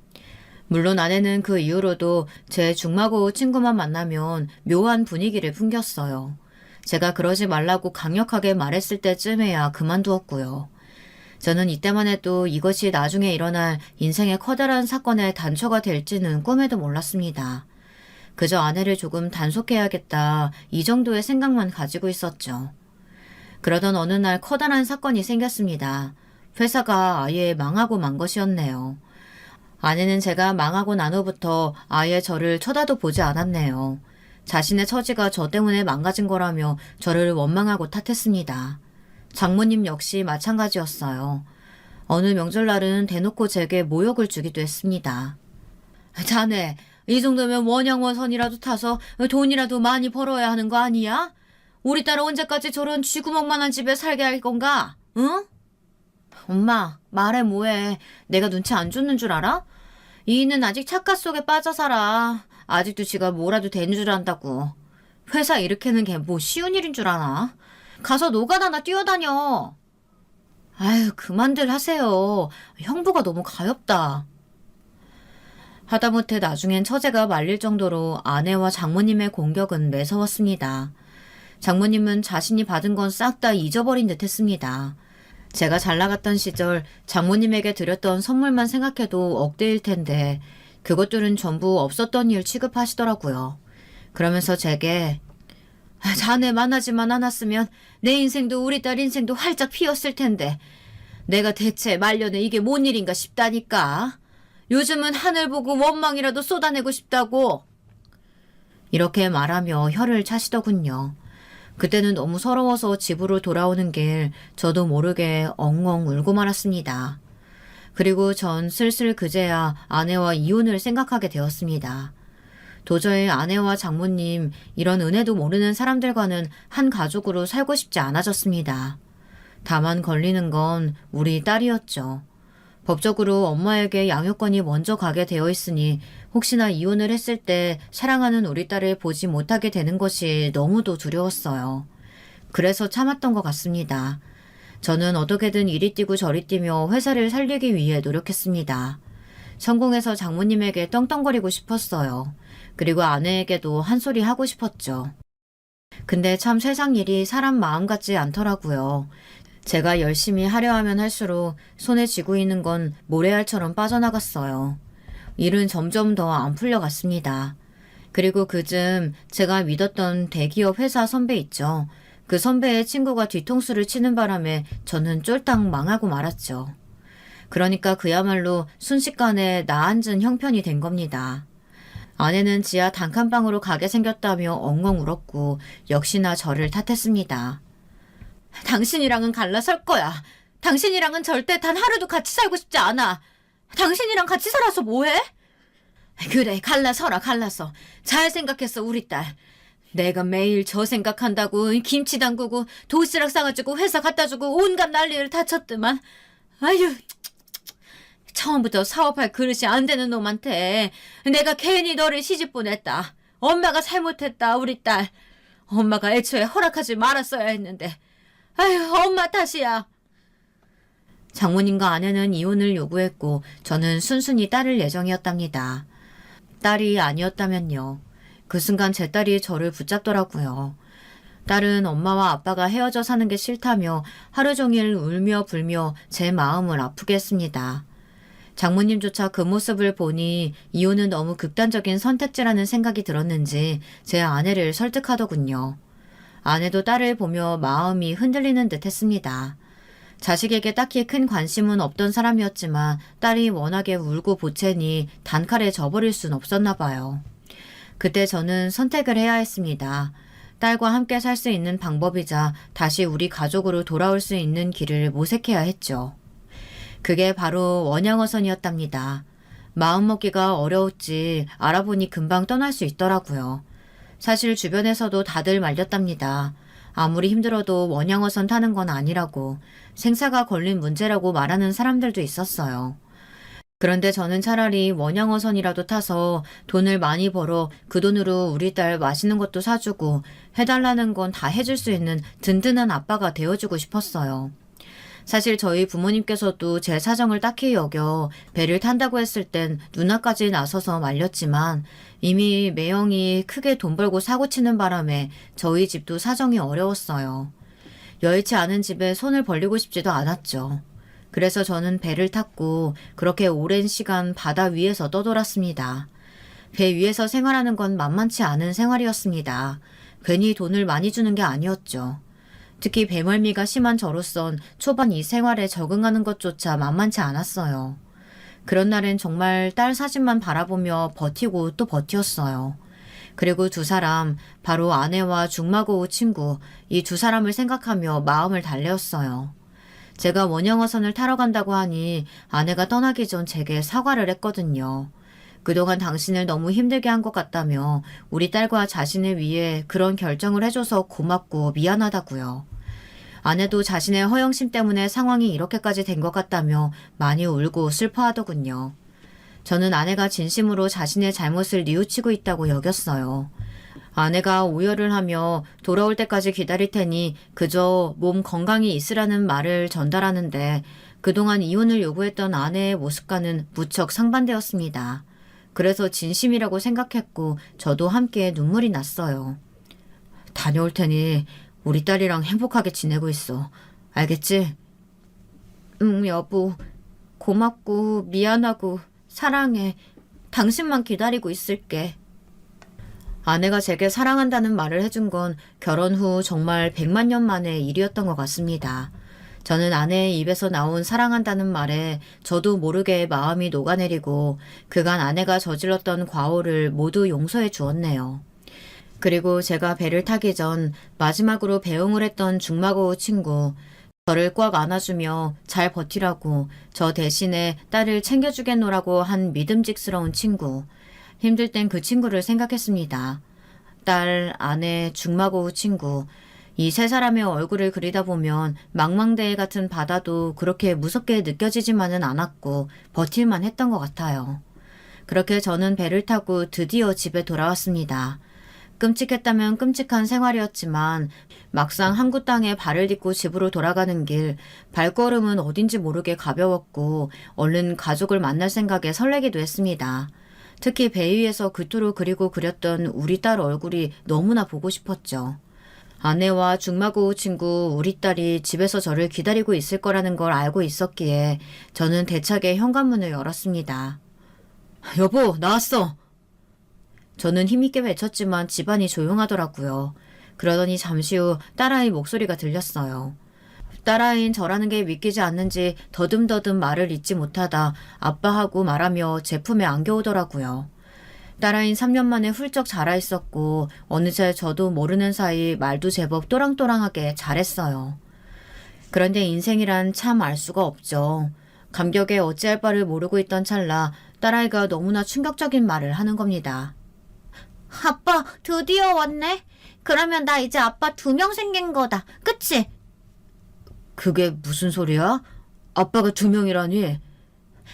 물론 아내는 그 이후로도 제 중마고우 친구만 만나면 묘한 분위기를 풍겼어요. 제가 그러지 말라고 강력하게 말했을 때쯤에야 그만두었고요. 저는 이때만 해도 이것이 나중에 일어날 인생의 커다란 사건의 단초가 될지는 꿈에도 몰랐습니다. 그저 아내를 조금 단속해야겠다 이 정도의 생각만 가지고 있었죠. 그러던 어느 날 커다란 사건이 생겼습니다. 회사가 아예 망하고 만 것이었네요. 아내는 제가 망하고 난 후부터 아예 저를 쳐다도 보지 않았네요. 자신의 처지가 저 때문에 망가진 거라며 저를 원망하고 탓했습니다. 장모님 역시 마찬가지였어요. 어느 명절날은 대놓고 제게 모욕을 주기도 했습니다. 자네, 이 정도면 원양어선이라도 타서 돈이라도 많이 벌어야 하는 거 아니야? 우리 딸은 언제까지 저런 쥐구멍만한 집에 살게 할 건가? 응? 엄마, 말해 뭐해. 내가 눈치 안 줬는 줄 알아? 이는 아직 착각 속에 빠져 살아. 아직도 지가 뭐라도 되는 줄 안다고. 회사 일으키는 게 뭐 쉬운 일인 줄 아나? 가서 노가다나 뛰어다녀. 아유, 그만들 하세요. 형부가 너무 가엾다. 하다못해 나중엔 처제가 말릴 정도로 아내와 장모님의 공격은 매서웠습니다. 장모님은 자신이 받은 건 싹 다 잊어버린 듯 했습니다. 제가 잘 나갔던 시절 장모님에게 드렸던 선물만 생각해도 억대일 텐데 그것들은 전부 없었던 일 취급하시더라고요. 그러면서 제게 자네 만나지만 않았으면 내 인생도 우리 딸 인생도 활짝 피었을 텐데 내가 대체 말년에 이게 뭔 일인가 싶다니까. 요즘은 하늘 보고 원망이라도 쏟아내고 싶다고. 이렇게 말하며 혀를 차시더군요. 그때는 너무 서러워서 집으로 돌아오는 길 저도 모르게 엉엉 울고 말았습니다. 그리고 전 슬슬 그제야 아내와 이혼을 생각하게 되었습니다. 도저히 아내와 장모님 이런 은혜도 모르는 사람들과는 한 가족으로 살고 싶지 않아졌습니다. 다만 걸리는 건 우리 딸이었죠. 법적으로 엄마에게 양육권이 먼저 가게 되어 있으니 혹시나 이혼을 했을 때 사랑하는 우리 딸을 보지 못하게 되는 것이 너무도 두려웠어요. 그래서 참았던 것 같습니다. 저는 어떻게든 이리 뛰고 저리 뛰며 회사를 살리기 위해 노력했습니다. 성공해서 장모님에게 떵떵거리고 싶었어요. 그리고 아내에게도 한 소리 하고 싶었죠. 근데 참 세상 일이 사람 마음 같지 않더라고요. 제가 열심히 하려 하면 할수록 손에 쥐고 있는 건 모래알처럼 빠져나갔어요. 일은 점점 더 안 풀려갔습니다. 그리고 그쯤 제가 믿었던 대기업 회사 선배 있죠. 그 선배의 친구가 뒤통수를 치는 바람에 저는 쫄딱 망하고 말았죠. 그러니까 그야말로 순식간에 나앉은 형편이 된 겁니다. 아내는 지하 단칸방으로 가게 생겼다며 엉엉 울었고 역시나 저를 탓했습니다. 당신이랑은 갈라설 거야. 당신이랑은 절대 단 하루도 같이 살고 싶지 않아. 당신이랑 같이 살아서 뭐해? 그래, 갈라서라, 갈라서. 잘 생각했어, 우리 딸. 내가 매일 저 생각한다고 김치 담그고 도시락 싸가지고 회사 갖다 주고 온갖 난리를 다 쳤더만. 아유, 처음부터 사업할 그릇이 안 되는 놈한테 내가 괜히 너를 시집 보냈다. 엄마가 잘못했다, 우리 딸. 엄마가 애초에 허락하지 말았어야 했는데. 아유, 엄마 탓이야. 장모님과 아내는 이혼을 요구했고 저는 순순히 딸을 예정이었답니다. 딸이 아니었다면요. 그 순간 제 딸이 저를 붙잡더라고요. 딸은 엄마와 아빠가 헤어져 사는 게 싫다며 하루 종일 울며 불며 제 마음을 아프게 했습니다. 장모님조차 그 모습을 보니 이혼은 너무 극단적인 선택지라는 생각이 들었는지 제 아내를 설득하더군요. 아내도 딸을 보며 마음이 흔들리는 듯 했습니다. 자식에게 딱히 큰 관심은 없던 사람이었지만 딸이 워낙에 울고 보채니 단칼에 져버릴 순 없었나 봐요. 그때 저는 선택을 해야 했습니다. 딸과 함께 살 수 있는 방법이자 다시 우리 가족으로 돌아올 수 있는 길을 모색해야 했죠. 그게 바로 원양어선이었답니다. 마음먹기가 어려웠지 알아보니 금방 떠날 수 있더라고요. 사실 주변에서도 다들 말렸답니다. 아무리 힘들어도 원양어선 타는 건 아니라고, 생사가 걸린 문제라고 말하는 사람들도 있었어요. 그런데 저는 차라리 원양어선이라도 타서 돈을 많이 벌어 그 돈으로 우리 딸 맛있는 것도 사주고 해달라는 건 다 해줄 수 있는 든든한 아빠가 되어주고 싶었어요. 사실 저희 부모님께서도 제 사정을 딱히 여겨 배를 탄다고 했을 땐 누나까지 나서서 말렸지만 이미 매형이 크게 돈 벌고 사고치는 바람에 저희 집도 사정이 어려웠어요. 여의치 않은 집에 손을 벌리고 싶지도 않았죠. 그래서 저는 배를 탔고 그렇게 오랜 시간 바다 위에서 떠돌았습니다. 배 위에서 생활하는 건 만만치 않은 생활이었습니다. 괜히 돈을 많이 주는 게 아니었죠. 특히 배멀미가 심한 저로선 초반 이 생활에 적응하는 것조차 만만치 않았어요. 그런 날엔 정말 딸 사진만 바라보며 버티고 또 버티었어요. 그리고 두 사람, 바로 아내와 중마고 친구, 이 두 사람을 생각하며 마음을 달래었어요. 제가 원형어선을 타러 간다고 하니 아내가 떠나기 전 제게 사과를 했거든요. 그동안 당신을 너무 힘들게 한 것 같다며 우리 딸과 자신을 위해 그런 결정을 해줘서 고맙고 미안하다고요. 아내도 자신의 허영심 때문에 상황이 이렇게까지 된 것 같다며 많이 울고 슬퍼하더군요. 저는 아내가 진심으로 자신의 잘못을 뉘우치고 있다고 여겼어요. 아내가 오열을 하며 돌아올 때까지 기다릴 테니 그저 몸 건강히 있으라는 말을 전달하는데 그동안 이혼을 요구했던 아내의 모습과는 무척 상반되었습니다. 그래서 진심이라고 생각했고 저도 함께 눈물이 났어요. 다녀올 테니 우리 딸이랑 행복하게 지내고 있어. 알겠지? 응, 여보. 고맙고 미안하고 사랑해. 당신만 기다리고 있을게. 아내가 제게 사랑한다는 말을 해준 건 결혼 후 정말 100만 년 만의 일이었던 것 같습니다. 저는 아내의 입에서 나온 사랑한다는 말에 저도 모르게 마음이 녹아내리고 그간 아내가 저질렀던 과오를 모두 용서해 주었네요. 그리고 제가 배를 타기 전 마지막으로 배웅을 했던 중마고 친구, 저를 꽉 안아주며 잘 버티라고 저 대신에 딸을 챙겨주겠노라고 한 믿음직스러운 친구. 힘들 땐 그 친구를 생각했습니다. 딸, 아내, 중마고 친구. 이 세 사람의 얼굴을 그리다 보면 망망대해 같은 바다도 그렇게 무섭게 느껴지지만은 않았고 버틸만 했던 것 같아요. 그렇게 저는 배를 타고 드디어 집에 돌아왔습니다. 끔찍했다면 끔찍한 생활이었지만 막상 항구 땅에 발을 딛고 집으로 돌아가는 길 발걸음은 어딘지 모르게 가벼웠고 얼른 가족을 만날 생각에 설레기도 했습니다. 특히 배 위에서 그토록 그리고 그렸던 우리 딸 얼굴이 너무나 보고 싶었죠. 아내와 중마고 친구 우리 딸이 집에서 저를 기다리고 있을 거라는 걸 알고 있었기에 저는 대차게 현관문을 열었습니다. 여보, 나왔어. 저는 힘있게 외쳤지만 집안이 조용하더라고요. 그러더니 잠시 후 딸아이 목소리가 들렸어요. 딸아이인 저라는 게 믿기지 않는지 더듬더듬 말을 잇지 못하다 아빠하고 말하며 제 품에 안겨오더라고요. 딸아이는 3년 만에 훌쩍 자라 있었고 어느새 저도 모르는 사이 말도 제법 또랑또랑하게 잘했어요. 그런데 인생이란 참 알 수가 없죠. 감격에 어찌할 바를 모르고 있던 찰나 딸아이가 너무나 충격적인 말을 하는 겁니다. 아빠, 드디어 왔네? 그러면 나 이제 아빠 2명 생긴 거다. 그치? 그게 무슨 소리야? 아빠가 2명이라니?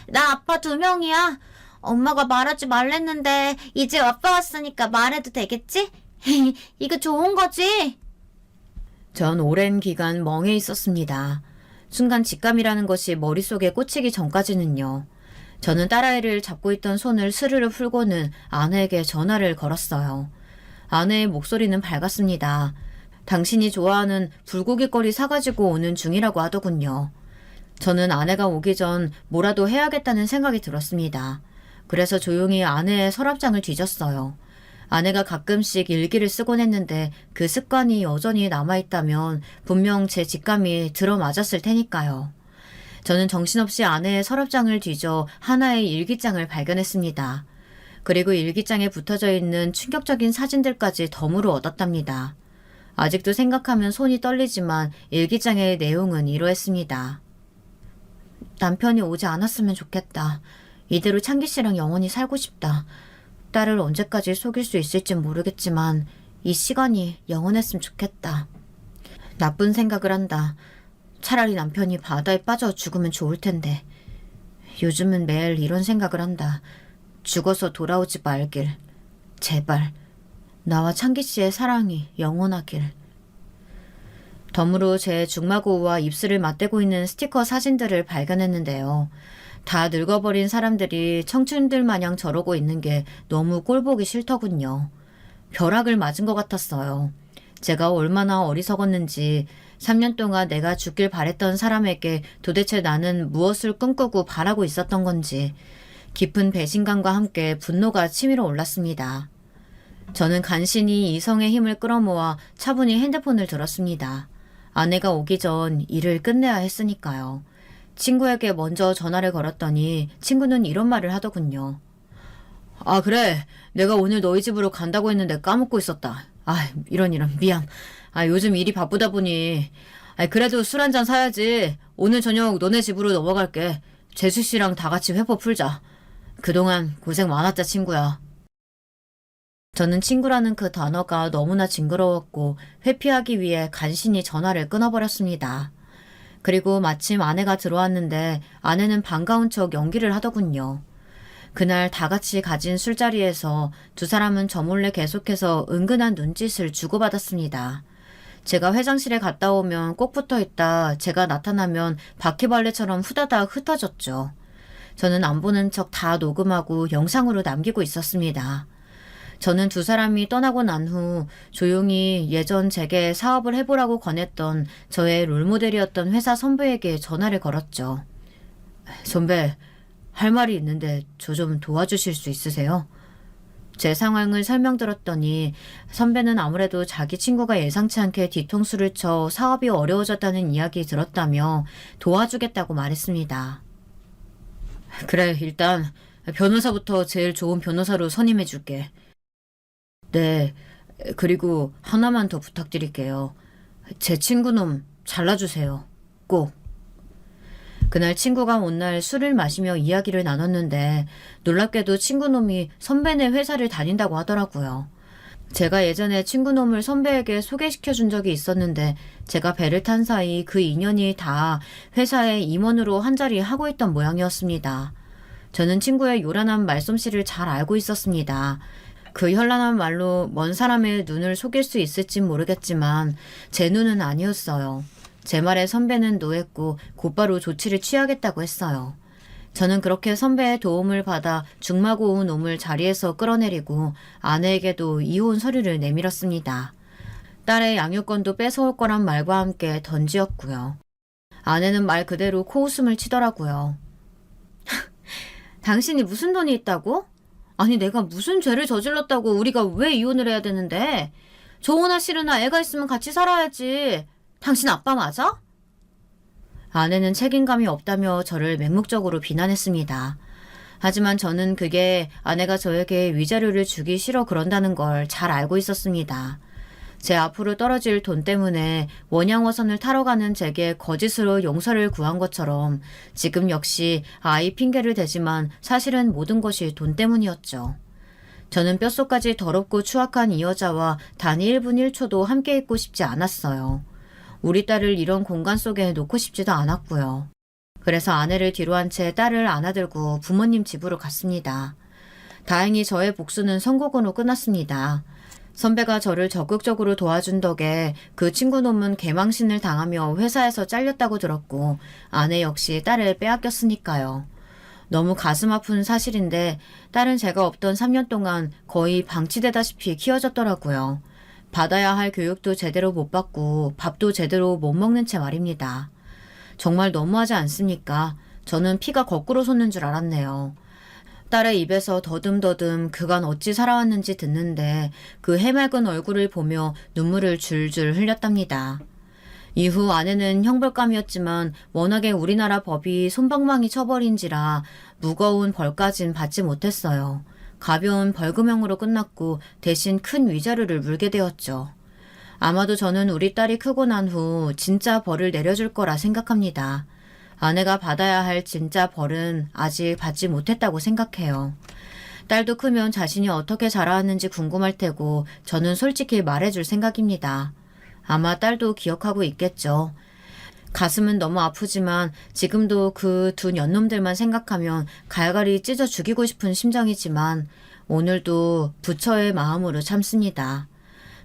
나 아빠 2명이야. 엄마가 말하지 말랬는데 이제 아빠 왔으니까 말해도 되겠지? 이거 좋은 거지? 전 오랜 기간 멍해 있었습니다. 순간 직감이라는 것이 머릿속에 꽂히기 전까지는요. 저는 딸아이를 잡고 있던 손을 스르르 풀고는 아내에게 전화를 걸었어요. 아내의 목소리는 밝았습니다. 당신이 좋아하는 불고기거리 사가지고 오는 중이라고 하더군요. 저는 아내가 오기 전 뭐라도 해야겠다는 생각이 들었습니다. 그래서 조용히 아내의 서랍장을 뒤졌어요. 아내가 가끔씩 일기를 쓰곤 했는데 그 습관이 여전히 남아있다면 분명 제 직감이 들어맞았을 테니까요. 저는 정신없이 아내의 서랍장을 뒤져 하나의 일기장을 발견했습니다. 그리고 일기장에 붙어져 있는 충격적인 사진들까지 덤으로 얻었답니다. 아직도 생각하면 손이 떨리지만 일기장의 내용은 이러했습니다. 남편이 오지 않았으면 좋겠다. 이대로 창기 씨랑 영원히 살고 싶다. 딸을 언제까지 속일 수 있을진 모르겠지만 이 시간이 영원했으면 좋겠다. 나쁜 생각을 한다. 차라리 남편이 바다에 빠져 죽으면 좋을 텐데. 요즘은 매일 이런 생각을 한다. 죽어서 돌아오지 말길. 제발. 나와 창기 씨의 사랑이 영원하길. 덤으로 제 중마고우와 입술을 맞대고 있는 스티커 사진들을 발견했는데요. 다 늙어버린 사람들이 청춘들 마냥 저러고 있는 게 너무 꼴보기 싫더군요. 벼락을 맞은 것 같았어요. 제가 얼마나 어리석었는지 3년 동안 내가 죽길 바랬던 사람에게 도대체 나는 무엇을 꿈꾸고 바라고 있었던 건지 깊은 배신감과 함께 분노가 치밀어 올랐습니다. 저는 간신히 이성의 힘을 끌어모아 차분히 핸드폰을 들었습니다. 아내가 오기 전 일을 끝내야 했으니까요. 친구에게 먼저 전화를 걸었더니 친구는 이런 말을 하더군요. 아, 그래. 내가 오늘 너희 집으로 간다고 했는데 까먹고 있었다. 아, 이런 미안. 아, 요즘 일이 바쁘다 보니. 아, 그래도 술 한잔 사야지. 오늘 저녁 너네 집으로 넘어갈게. 재수 씨랑 다 같이 회포 풀자. 그동안 고생 많았다, 친구야. 저는 친구라는 그 단어가 너무나 징그러웠고 회피하기 위해 간신히 전화를 끊어버렸습니다. 그리고 마침 아내가 들어왔는데 아내는 반가운 척 연기를 하더군요. 그날 다 같이 가진 술자리에서 두 사람은 저 몰래 계속해서 은근한 눈짓을 주고받았습니다. 제가 회장실에 갔다 오면 꼭 붙어 있다 제가 나타나면 바퀴벌레처럼 후다닥 흩어졌죠. 저는 안 보는 척 다 녹음하고 영상으로 남기고 있었습니다. 저는 두 사람이 떠나고 난 후 조용히 예전 제게 사업을 해보라고 권했던 저의 롤모델이었던 회사 선배에게 전화를 걸었죠. 선배, 할 말이 있는데 저 좀 도와주실 수 있으세요? 제 상황을 설명드렸더니 선배는 아무래도 자기 친구가 예상치 않게 뒤통수를 쳐 사업이 어려워졌다는 이야기 들었다며 도와주겠다고 말했습니다. 그래, 일단 변호사부터 제일 좋은 변호사로 선임해줄게. 네, 그리고 하나만 더 부탁드릴게요. 제 친구놈 잘라주세요. 꼭. 그날 친구가 온 날 술을 마시며 이야기를 나눴는데 놀랍게도 친구놈이 선배네 회사를 다닌다고 하더라고요. 제가 예전에 친구놈을 선배에게 소개시켜 준 적이 있었는데 제가 배를 탄 사이 그 인연이 다 회사의 임원으로 한 자리 하고 있던 모양이었습니다. 저는 친구의 요란한 말솜씨를 잘 알고 있었습니다. 그 현란한 말로 먼 사람의 눈을 속일 수 있을진 모르겠지만 제 눈은 아니었어요. 제 말에 선배는 노했고 곧바로 조치를 취하겠다고 했어요. 저는 그렇게 선배의 도움을 받아 중마고운 놈을 자리에서 끌어내리고 아내에게도 이혼 서류를 내밀었습니다. 딸의 양육권도 뺏어올 거란 말과 함께 던지었고요. 아내는 말 그대로 코웃음을 치더라고요. 당신이 무슨 돈이 있다고? 아니 내가 무슨 죄를 저질렀다고 우리가 왜 이혼을 해야 되는데? 좋으나 싫으나 애가 있으면 같이 살아야지. 당신 아빠 맞아? 아내는 책임감이 없다며 저를 맹목적으로 비난했습니다. 하지만 저는 그게 아내가 저에게 위자료를 주기 싫어 그런다는 걸 잘 알고 있었습니다. 제 앞으로 떨어질 돈 때문에 원양어선을 타러 가는 제게 거짓으로 용서를 구한 것처럼 지금 역시 아이 핑계를 대지만 사실은 모든 것이 돈 때문이었죠. 저는 뼛속까지 더럽고 추악한 이 여자와 단 1분 1초도 함께 있고 싶지 않았어요. 우리 딸을 이런 공간 속에 놓고 싶지도 않았고요. 그래서 아내를 뒤로 한 채 딸을 안아들고 부모님 집으로 갔습니다. 다행히 저의 복수는 성공으로 끝났습니다. 선배가 저를 적극적으로 도와준 덕에 그 친구놈은 개망신을 당하며 회사에서 잘렸다고 들었고 아내 역시 딸을 빼앗겼으니까요. 너무 가슴 아픈 사실인데 딸은 제가 없던 3년 동안 거의 방치되다시피 키워졌더라고요. 받아야 할 교육도 제대로 못 받고 밥도 제대로 못 먹는 채 말입니다. 정말 너무하지 않습니까? 저는 피가 거꾸로 솟는 줄 알았네요. 딸의 입에서 더듬더듬 그간 어찌 살아왔는지 듣는데 그 해맑은 얼굴을 보며 눈물을 줄줄 흘렸답니다. 이후 아내는 형벌감이었지만 워낙에 우리나라 법이 솜방망이 쳐버린지라 무거운 벌까진 받지 못했어요. 가벼운 벌금형으로 끝났고 대신 큰 위자료를 물게 되었죠. 아마도 저는 우리 딸이 크고 난 후 진짜 벌을 내려줄 거라 생각합니다. 아내가 받아야 할 진짜 벌은 아직 받지 못했다고 생각해요. 딸도 크면 자신이 어떻게 자라왔는지 궁금할 테고 저는 솔직히 말해줄 생각입니다. 아마 딸도 기억하고 있겠죠. 가슴은 너무 아프지만 지금도 그 두 년놈들만 생각하면 갈갈이 찢어 죽이고 싶은 심정이지만 오늘도 부처의 마음으로 참습니다.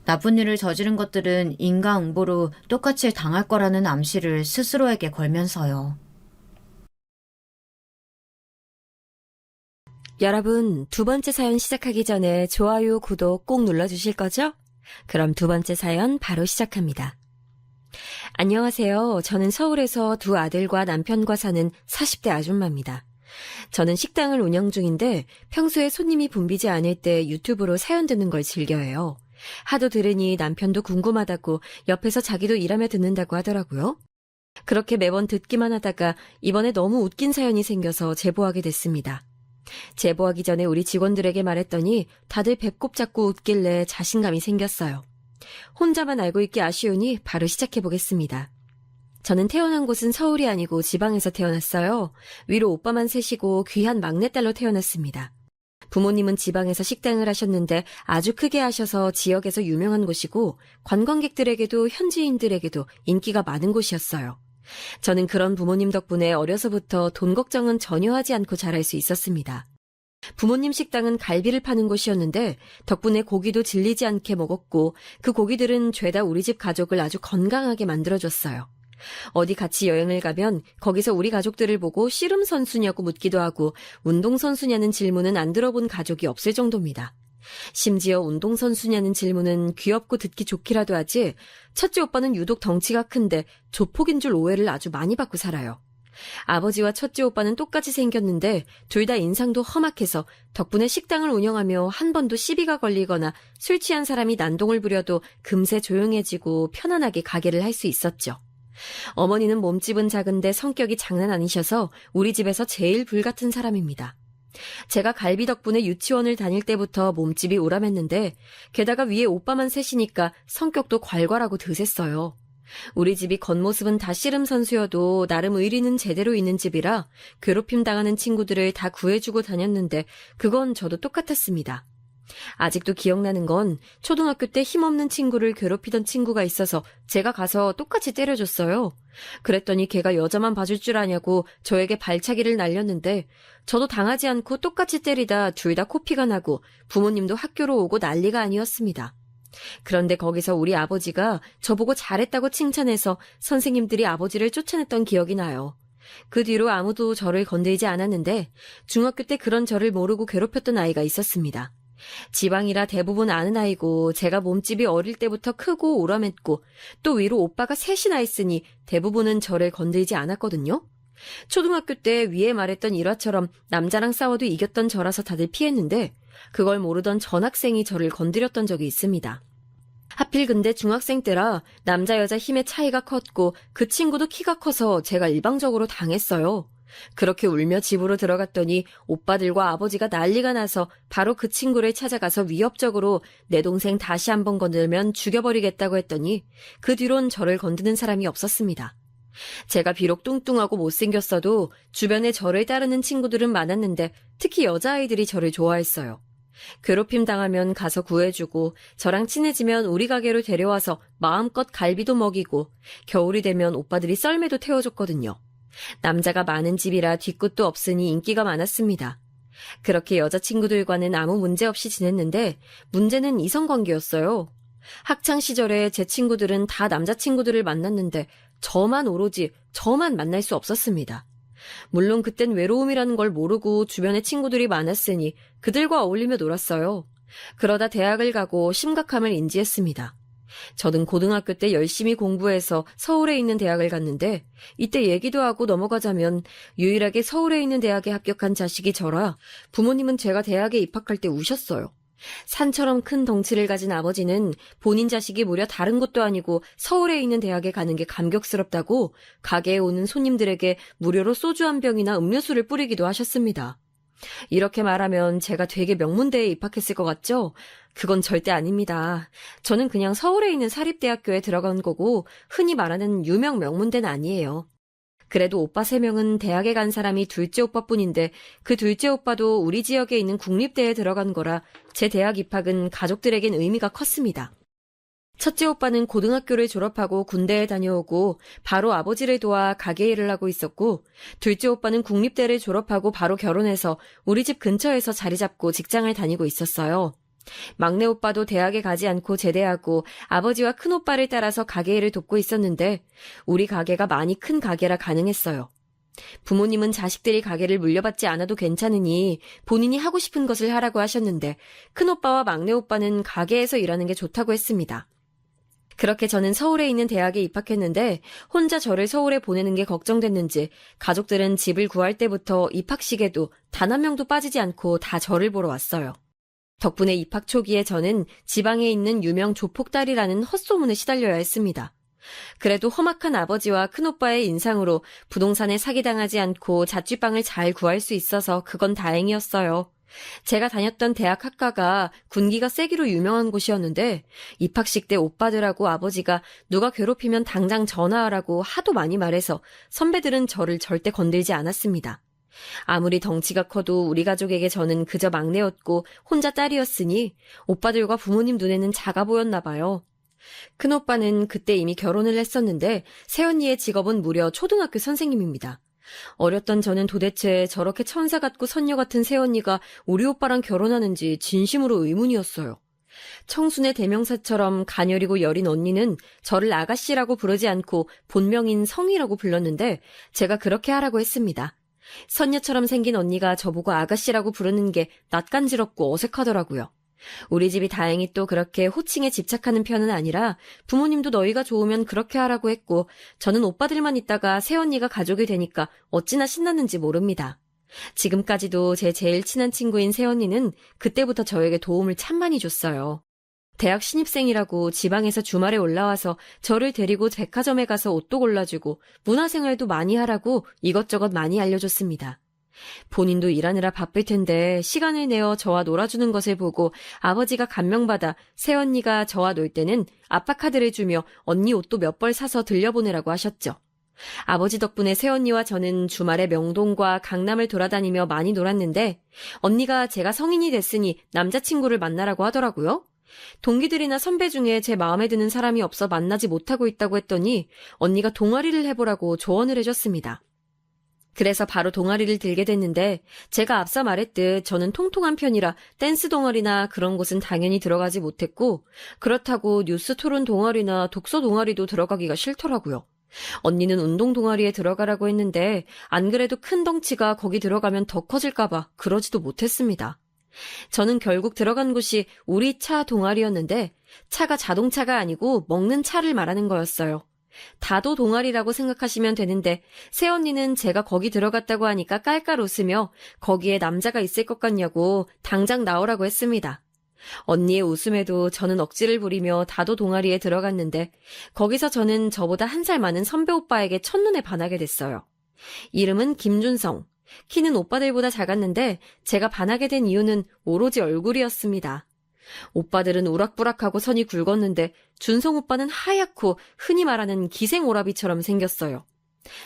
나쁜 일을 저지른 것들은 인과응보로 똑같이 당할 거라는 암시를 스스로에게 걸면서요. 여러분, 두 번째 사연 시작하기 전에 좋아요, 구독 꼭 눌러주실 거죠? 그럼 두 번째 사연 바로 시작합니다. 안녕하세요. 저는 서울에서 두 아들과 남편과 사는 40대 아줌마입니다. 저는 식당을 운영 중인데 평소에 손님이 붐비지 않을 때 유튜브로 사연 듣는 걸 즐겨해요. 하도 들으니 남편도 궁금하다고 옆에서 자기도 일하며 듣는다고 하더라고요. 그렇게 매번 듣기만 하다가 이번에 너무 웃긴 사연이 생겨서 제보하게 됐습니다. 제보하기 전에 우리 직원들에게 말했더니 다들 배꼽 잡고 웃길래 자신감이 생겼어요. 혼자만 알고 있기 아쉬우니 바로 시작해보겠습니다. 저는 태어난 곳은 서울이 아니고 지방에서 태어났어요. 위로 오빠만 셋이고 귀한 막내딸로 태어났습니다. 부모님은 지방에서 식당을 하셨는데 아주 크게 하셔서 지역에서 유명한 곳이고 관광객들에게도 현지인들에게도 인기가 많은 곳이었어요. 저는 그런 부모님 덕분에 어려서부터 돈 걱정은 전혀 하지 않고 자랄 수 있었습니다. 부모님 식당은 갈비를 파는 곳이었는데 덕분에 고기도 질리지 않게 먹었고 그 고기들은 죄다 우리 집 가족을 아주 건강하게 만들어줬어요. 어디 같이 여행을 가면 거기서 우리 가족들을 보고 씨름 선수냐고 묻기도 하고 운동 선수냐는 질문은 안 들어본 가족이 없을 정도입니다. 심지어 운동 선수냐는 질문은 귀엽고 듣기 좋기라도 하지 첫째 오빠는 유독 덩치가 큰데 조폭인 줄 오해를 아주 많이 받고 살아요. 아버지와 첫째 오빠는 똑같이 생겼는데 둘 다 인상도 험악해서 덕분에 식당을 운영하며 한 번도 시비가 걸리거나 술 취한 사람이 난동을 부려도 금세 조용해지고 편안하게 가게를 할 수 있었죠. 어머니는 몸집은 작은데 성격이 장난 아니셔서 우리 집에서 제일 불같은 사람입니다. 제가 갈비 덕분에 유치원을 다닐 때부터 몸집이 우람했는데 게다가 위에 오빠만 셋이니까 성격도 괄괄하고 드셌어요. 우리 집이 겉모습은 다 씨름 선수여도 나름 의리는 제대로 있는 집이라 괴롭힘 당하는 친구들을 다 구해주고 다녔는데 그건 저도 똑같았습니다. 아직도 기억나는 건 초등학교 때 힘없는 친구를 괴롭히던 친구가 있어서 제가 가서 똑같이 때려줬어요. 그랬더니 걔가 여자만 봐줄 줄 아냐고 저에게 발차기를 날렸는데 저도 당하지 않고 똑같이 때리다 둘 다 코피가 나고 부모님도 학교로 오고 난리가 아니었습니다. 그런데 거기서 우리 아버지가 저보고 잘했다고 칭찬해서 선생님들이 아버지를 쫓아냈던 기억이 나요. 그 뒤로 아무도 저를 건들지 않았는데 중학교 때 그런 저를 모르고 괴롭혔던 아이가 있었습니다. 지방이라 대부분 아는 아이고 제가 몸집이 어릴 때부터 크고 오람했고 또 위로 오빠가 셋이나 있으니 대부분은 저를 건들지 않았거든요. 초등학교 때 위에 말했던 일화처럼 남자랑 싸워도 이겼던 저라서 다들 피했는데 그걸 모르던 전학생이 저를 건드렸던 적이 있습니다. 하필 근데 중학생 때라 남자 여자 힘의 차이가 컸고 그 친구도 키가 커서 제가 일방적으로 당했어요. 그렇게 울며 집으로 들어갔더니 오빠들과 아버지가 난리가 나서 바로 그 친구를 찾아가서 위협적으로 내 동생 다시 한번 건들면 죽여버리겠다고 했더니 그 뒤론 저를 건드는 사람이 없었습니다. 제가 비록 뚱뚱하고 못생겼어도 주변에 저를 따르는 친구들은 많았는데 특히 여자아이들이 저를 좋아했어요. 괴롭힘 당하면 가서 구해주고 저랑 친해지면 우리 가게로 데려와서 마음껏 갈비도 먹이고 겨울이 되면 오빠들이 썰매도 태워줬거든요. 남자가 많은 집이라 뒤끝도 없으니 인기가 많았습니다. 그렇게 여자친구들과는 아무 문제 없이 지냈는데 문제는 이성관계였어요. 학창시절에 제 친구들은 다 남자친구들을 만났는데 오로지 저만 만날 수 없었습니다. 물론 그땐 외로움이라는 걸 모르고 주변에 친구들이 많았으니 그들과 어울리며 놀았어요. 그러다 대학을 가고 심각함을 인지했습니다. 저는 고등학교 때 열심히 공부해서 서울에 있는 대학을 갔는데 이때 얘기도 하고 넘어가자면 유일하게 서울에 있는 대학에 합격한 자식이 저라 부모님은 제가 대학에 입학할 때 우셨어요. 산처럼 큰 덩치를 가진 아버지는 본인 자식이 무려 다른 곳도 아니고 서울에 있는 대학에 가는 게 감격스럽다고 가게에 오는 손님들에게 무료로 소주 한 병이나 음료수를 뿌리기도 하셨습니다. 이렇게 말하면 제가 되게 명문대에 입학했을 것 같죠? 그건 절대 아닙니다. 저는 그냥 서울에 있는 사립대학교에 들어간 거고 흔히 말하는 유명 명문대는 아니에요. 그래도 오빠 3명은 대학에 간 사람이 둘째 오빠뿐인데 그 둘째 오빠도 우리 지역에 있는 국립대에 들어간 거라 제 대학 입학은 가족들에겐 의미가 컸습니다. 첫째 오빠는 고등학교를 졸업하고 군대에 다녀오고 바로 아버지를 도와 가게 일을 하고 있었고 둘째 오빠는 국립대를 졸업하고 바로 결혼해서 우리 집 근처에서 자리 잡고 직장을 다니고 있었어요. 막내 오빠도 대학에 가지 않고 제대하고 아버지와 큰 오빠를 따라서 가게 일을 돕고 있었는데 우리 가게가 많이 큰 가게라 가능했어요. 부모님은 자식들이 가게를 물려받지 않아도 괜찮으니 본인이 하고 싶은 것을 하라고 하셨는데 큰 오빠와 막내 오빠는 가게에서 일하는 게 좋다고 했습니다. 그렇게 저는 서울에 있는 대학에 입학했는데 혼자 저를 서울에 보내는 게 걱정됐는지 가족들은 집을 구할 때부터 입학식에도 단 한 명도 빠지지 않고 다 저를 보러 왔어요. 덕분에 입학 초기에 저는 지방에 있는 유명 조폭딸이라는 헛소문에 시달려야 했습니다. 그래도 험악한 아버지와 큰오빠의 인상으로 부동산에 사기당하지 않고 자취방을 잘 구할 수 있어서 그건 다행이었어요. 제가 다녔던 대학 학과가 군기가 세기로 유명한 곳이었는데 입학식 때 오빠들하고 아버지가 누가 괴롭히면 당장 전화하라고 하도 많이 말해서 선배들은 저를 절대 건들지 않았습니다. 아무리 덩치가 커도 우리 가족에게 저는 그저 막내였고 혼자 딸이었으니 오빠들과 부모님 눈에는 작아 보였나 봐요. 큰오빠는 그때 이미 결혼을 했었는데 새언니의 직업은 무려 초등학교 선생님입니다. 어렸던 저는 도대체 저렇게 천사 같고 선녀 같은 새언니가 우리 오빠랑 결혼하는지 진심으로 의문이었어요. 청순의 대명사처럼 가녀리고 여린 언니는 저를 아가씨라고 부르지 않고 본명인 성이라고 불렀는데 제가 그렇게 하라고 했습니다. 선녀처럼 생긴 언니가 저보고 아가씨라고 부르는 게 낯간지럽고 어색하더라고요. 우리 집이 다행히 또 그렇게 호칭에 집착하는 편은 아니라 부모님도 너희가 좋으면 그렇게 하라고 했고 저는 오빠들만 있다가 새언니가 가족이 되니까 어찌나 신났는지 모릅니다. 지금까지도 제 제일 친한 친구인 새언니는 그때부터 저에게 도움을 참 많이 줬어요. 대학 신입생이라고 지방에서 주말에 올라와서 저를 데리고 백화점에 가서 옷도 골라주고 문화생활도 많이 하라고 이것저것 많이 알려줬습니다. 본인도 일하느라 바쁠 텐데 시간을 내어 저와 놀아주는 것을 보고 아버지가 감명받아 새언니가 저와 놀 때는 아빠 카드를 주며 언니 옷도 몇 벌 사서 들려보내라고 하셨죠. 아버지 덕분에 새언니와 저는 주말에 명동과 강남을 돌아다니며 많이 놀았는데 언니가 제가 성인이 됐으니 남자친구를 만나라고 하더라고요. 동기들이나 선배 중에 제 마음에 드는 사람이 없어 만나지 못하고 있다고 했더니 언니가 동아리를 해보라고 조언을 해줬습니다. 그래서 바로 동아리를 들게 됐는데 제가 앞서 말했듯 저는 통통한 편이라 댄스 동아리나 그런 곳은 당연히 들어가지 못했고 그렇다고 뉴스 토론 동아리나 독서 동아리도 들어가기가 싫더라고요. 언니는 운동 동아리에 들어가라고 했는데 안 그래도 큰 덩치가 거기 들어가면 더 커질까봐 그러지도 못했습니다. 저는 결국 들어간 곳이 우리 차 동아리였는데 차가 자동차가 아니고 먹는 차를 말하는 거였어요. 다도 동아리라고 생각하시면 되는데 새언니는 제가 거기 들어갔다고 하니까 깔깔 웃으며 거기에 남자가 있을 것 같냐고 당장 나오라고 했습니다. 언니의 웃음에도 저는 억지를 부리며 다도 동아리에 들어갔는데 거기서 저는 저보다 1살 많은 선배 오빠에게 첫눈에 반하게 됐어요. 이름은 김준성. 키는 오빠들보다 작았는데 제가 반하게 된 이유는 오로지 얼굴이었습니다. 오빠들은 우락부락하고 선이 굵었는데 준성 오빠는 하얗고 흔히 말하는 기생오라비처럼 생겼어요.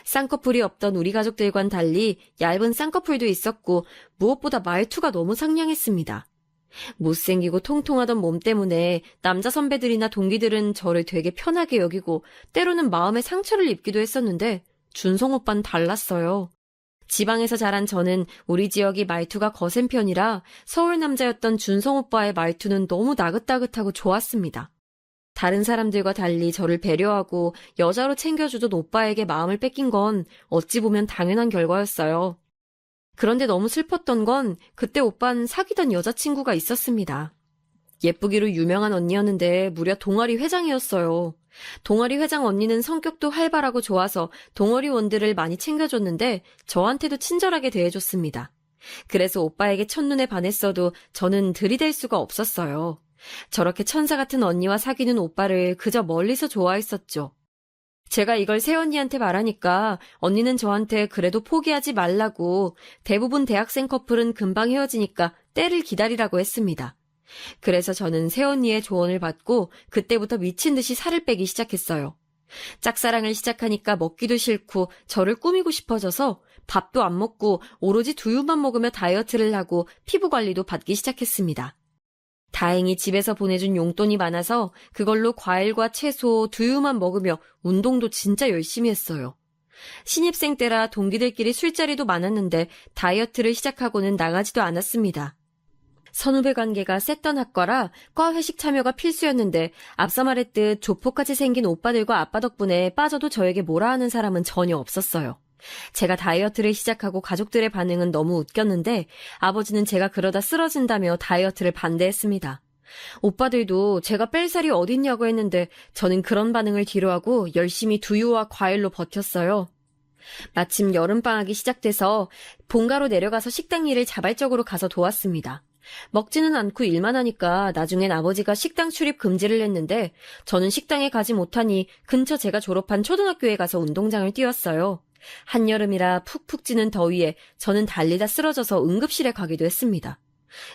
쌍꺼풀이 없던 우리 가족들과는 달리 얇은 쌍꺼풀도 있었고 무엇보다 말투가 너무 상냥했습니다. 못생기고 통통하던 몸 때문에 남자 선배들이나 동기들은 저를 되게 편하게 여기고 때로는 마음에 상처를 입기도 했었는데 준성 오빠는 달랐어요. 지방에서 자란 저는 우리 지역이 말투가 거센 편이라 서울 남자였던 준성 오빠의 말투는 너무 나긋나긋하고 좋았습니다. 다른 사람들과 달리 저를 배려하고 여자로 챙겨주던 오빠에게 마음을 뺏긴 건 어찌 보면 당연한 결과였어요. 그런데 너무 슬펐던 건 그때 오빠는 사귀던 여자친구가 있었습니다. 예쁘기로 유명한 언니였는데 무려 동아리 회장이었어요. 동아리 회장 언니는 성격도 활발하고 좋아서 동아리원들을 많이 챙겨줬는데 저한테도 친절하게 대해줬습니다. 그래서 오빠에게 첫눈에 반했어도 저는 들이댈 수가 없었어요. 저렇게 천사 같은 언니와 사귀는 오빠를 그저 멀리서 좋아했었죠. 제가 이걸 새언니한테 말하니까 언니는 저한테 그래도 포기하지 말라고 대부분 대학생 커플은 금방 헤어지니까 때를 기다리라고 했습니다. 그래서 저는 새언니의 조언을 받고 그때부터 미친 듯이 살을 빼기 시작했어요. 짝사랑을 시작하니까 먹기도 싫고 저를 꾸미고 싶어져서 밥도 안 먹고 오로지 두유만 먹으며 다이어트를 하고 피부 관리도 받기 시작했습니다. 다행히 집에서 보내준 용돈이 많아서 그걸로 과일과 채소, 두유만 먹으며 운동도 진짜 열심히 했어요. 신입생 때라 동기들끼리 술자리도 많았는데 다이어트를 시작하고는 나가지도 않았습니다. 선후배 관계가 셌던 학과라 과 회식 참여가 필수였는데 앞서 말했듯 조폭같이 생긴 오빠들과 아빠 덕분에 빠져도 저에게 뭐라 하는 사람은 전혀 없었어요. 제가 다이어트를 시작하고 가족들의 반응은 너무 웃겼는데 아버지는 제가 그러다 쓰러진다며 다이어트를 반대했습니다. 오빠들도 제가 뺄 살이 어딨냐고 했는데 저는 그런 반응을 뒤로하고 열심히 두유와 과일로 버텼어요. 마침 여름방학이 시작돼서 본가로 내려가서 식당 일을 자발적으로 가서 도왔습니다. 먹지는 않고 일만 하니까 나중엔 아버지가 식당 출입 금지를 했는데 저는 식당에 가지 못하니 근처 제가 졸업한 초등학교에 가서 운동장을 뛰었어요. 한여름이라 푹푹 찌는 더위에 저는 달리다 쓰러져서 응급실에 가기도 했습니다.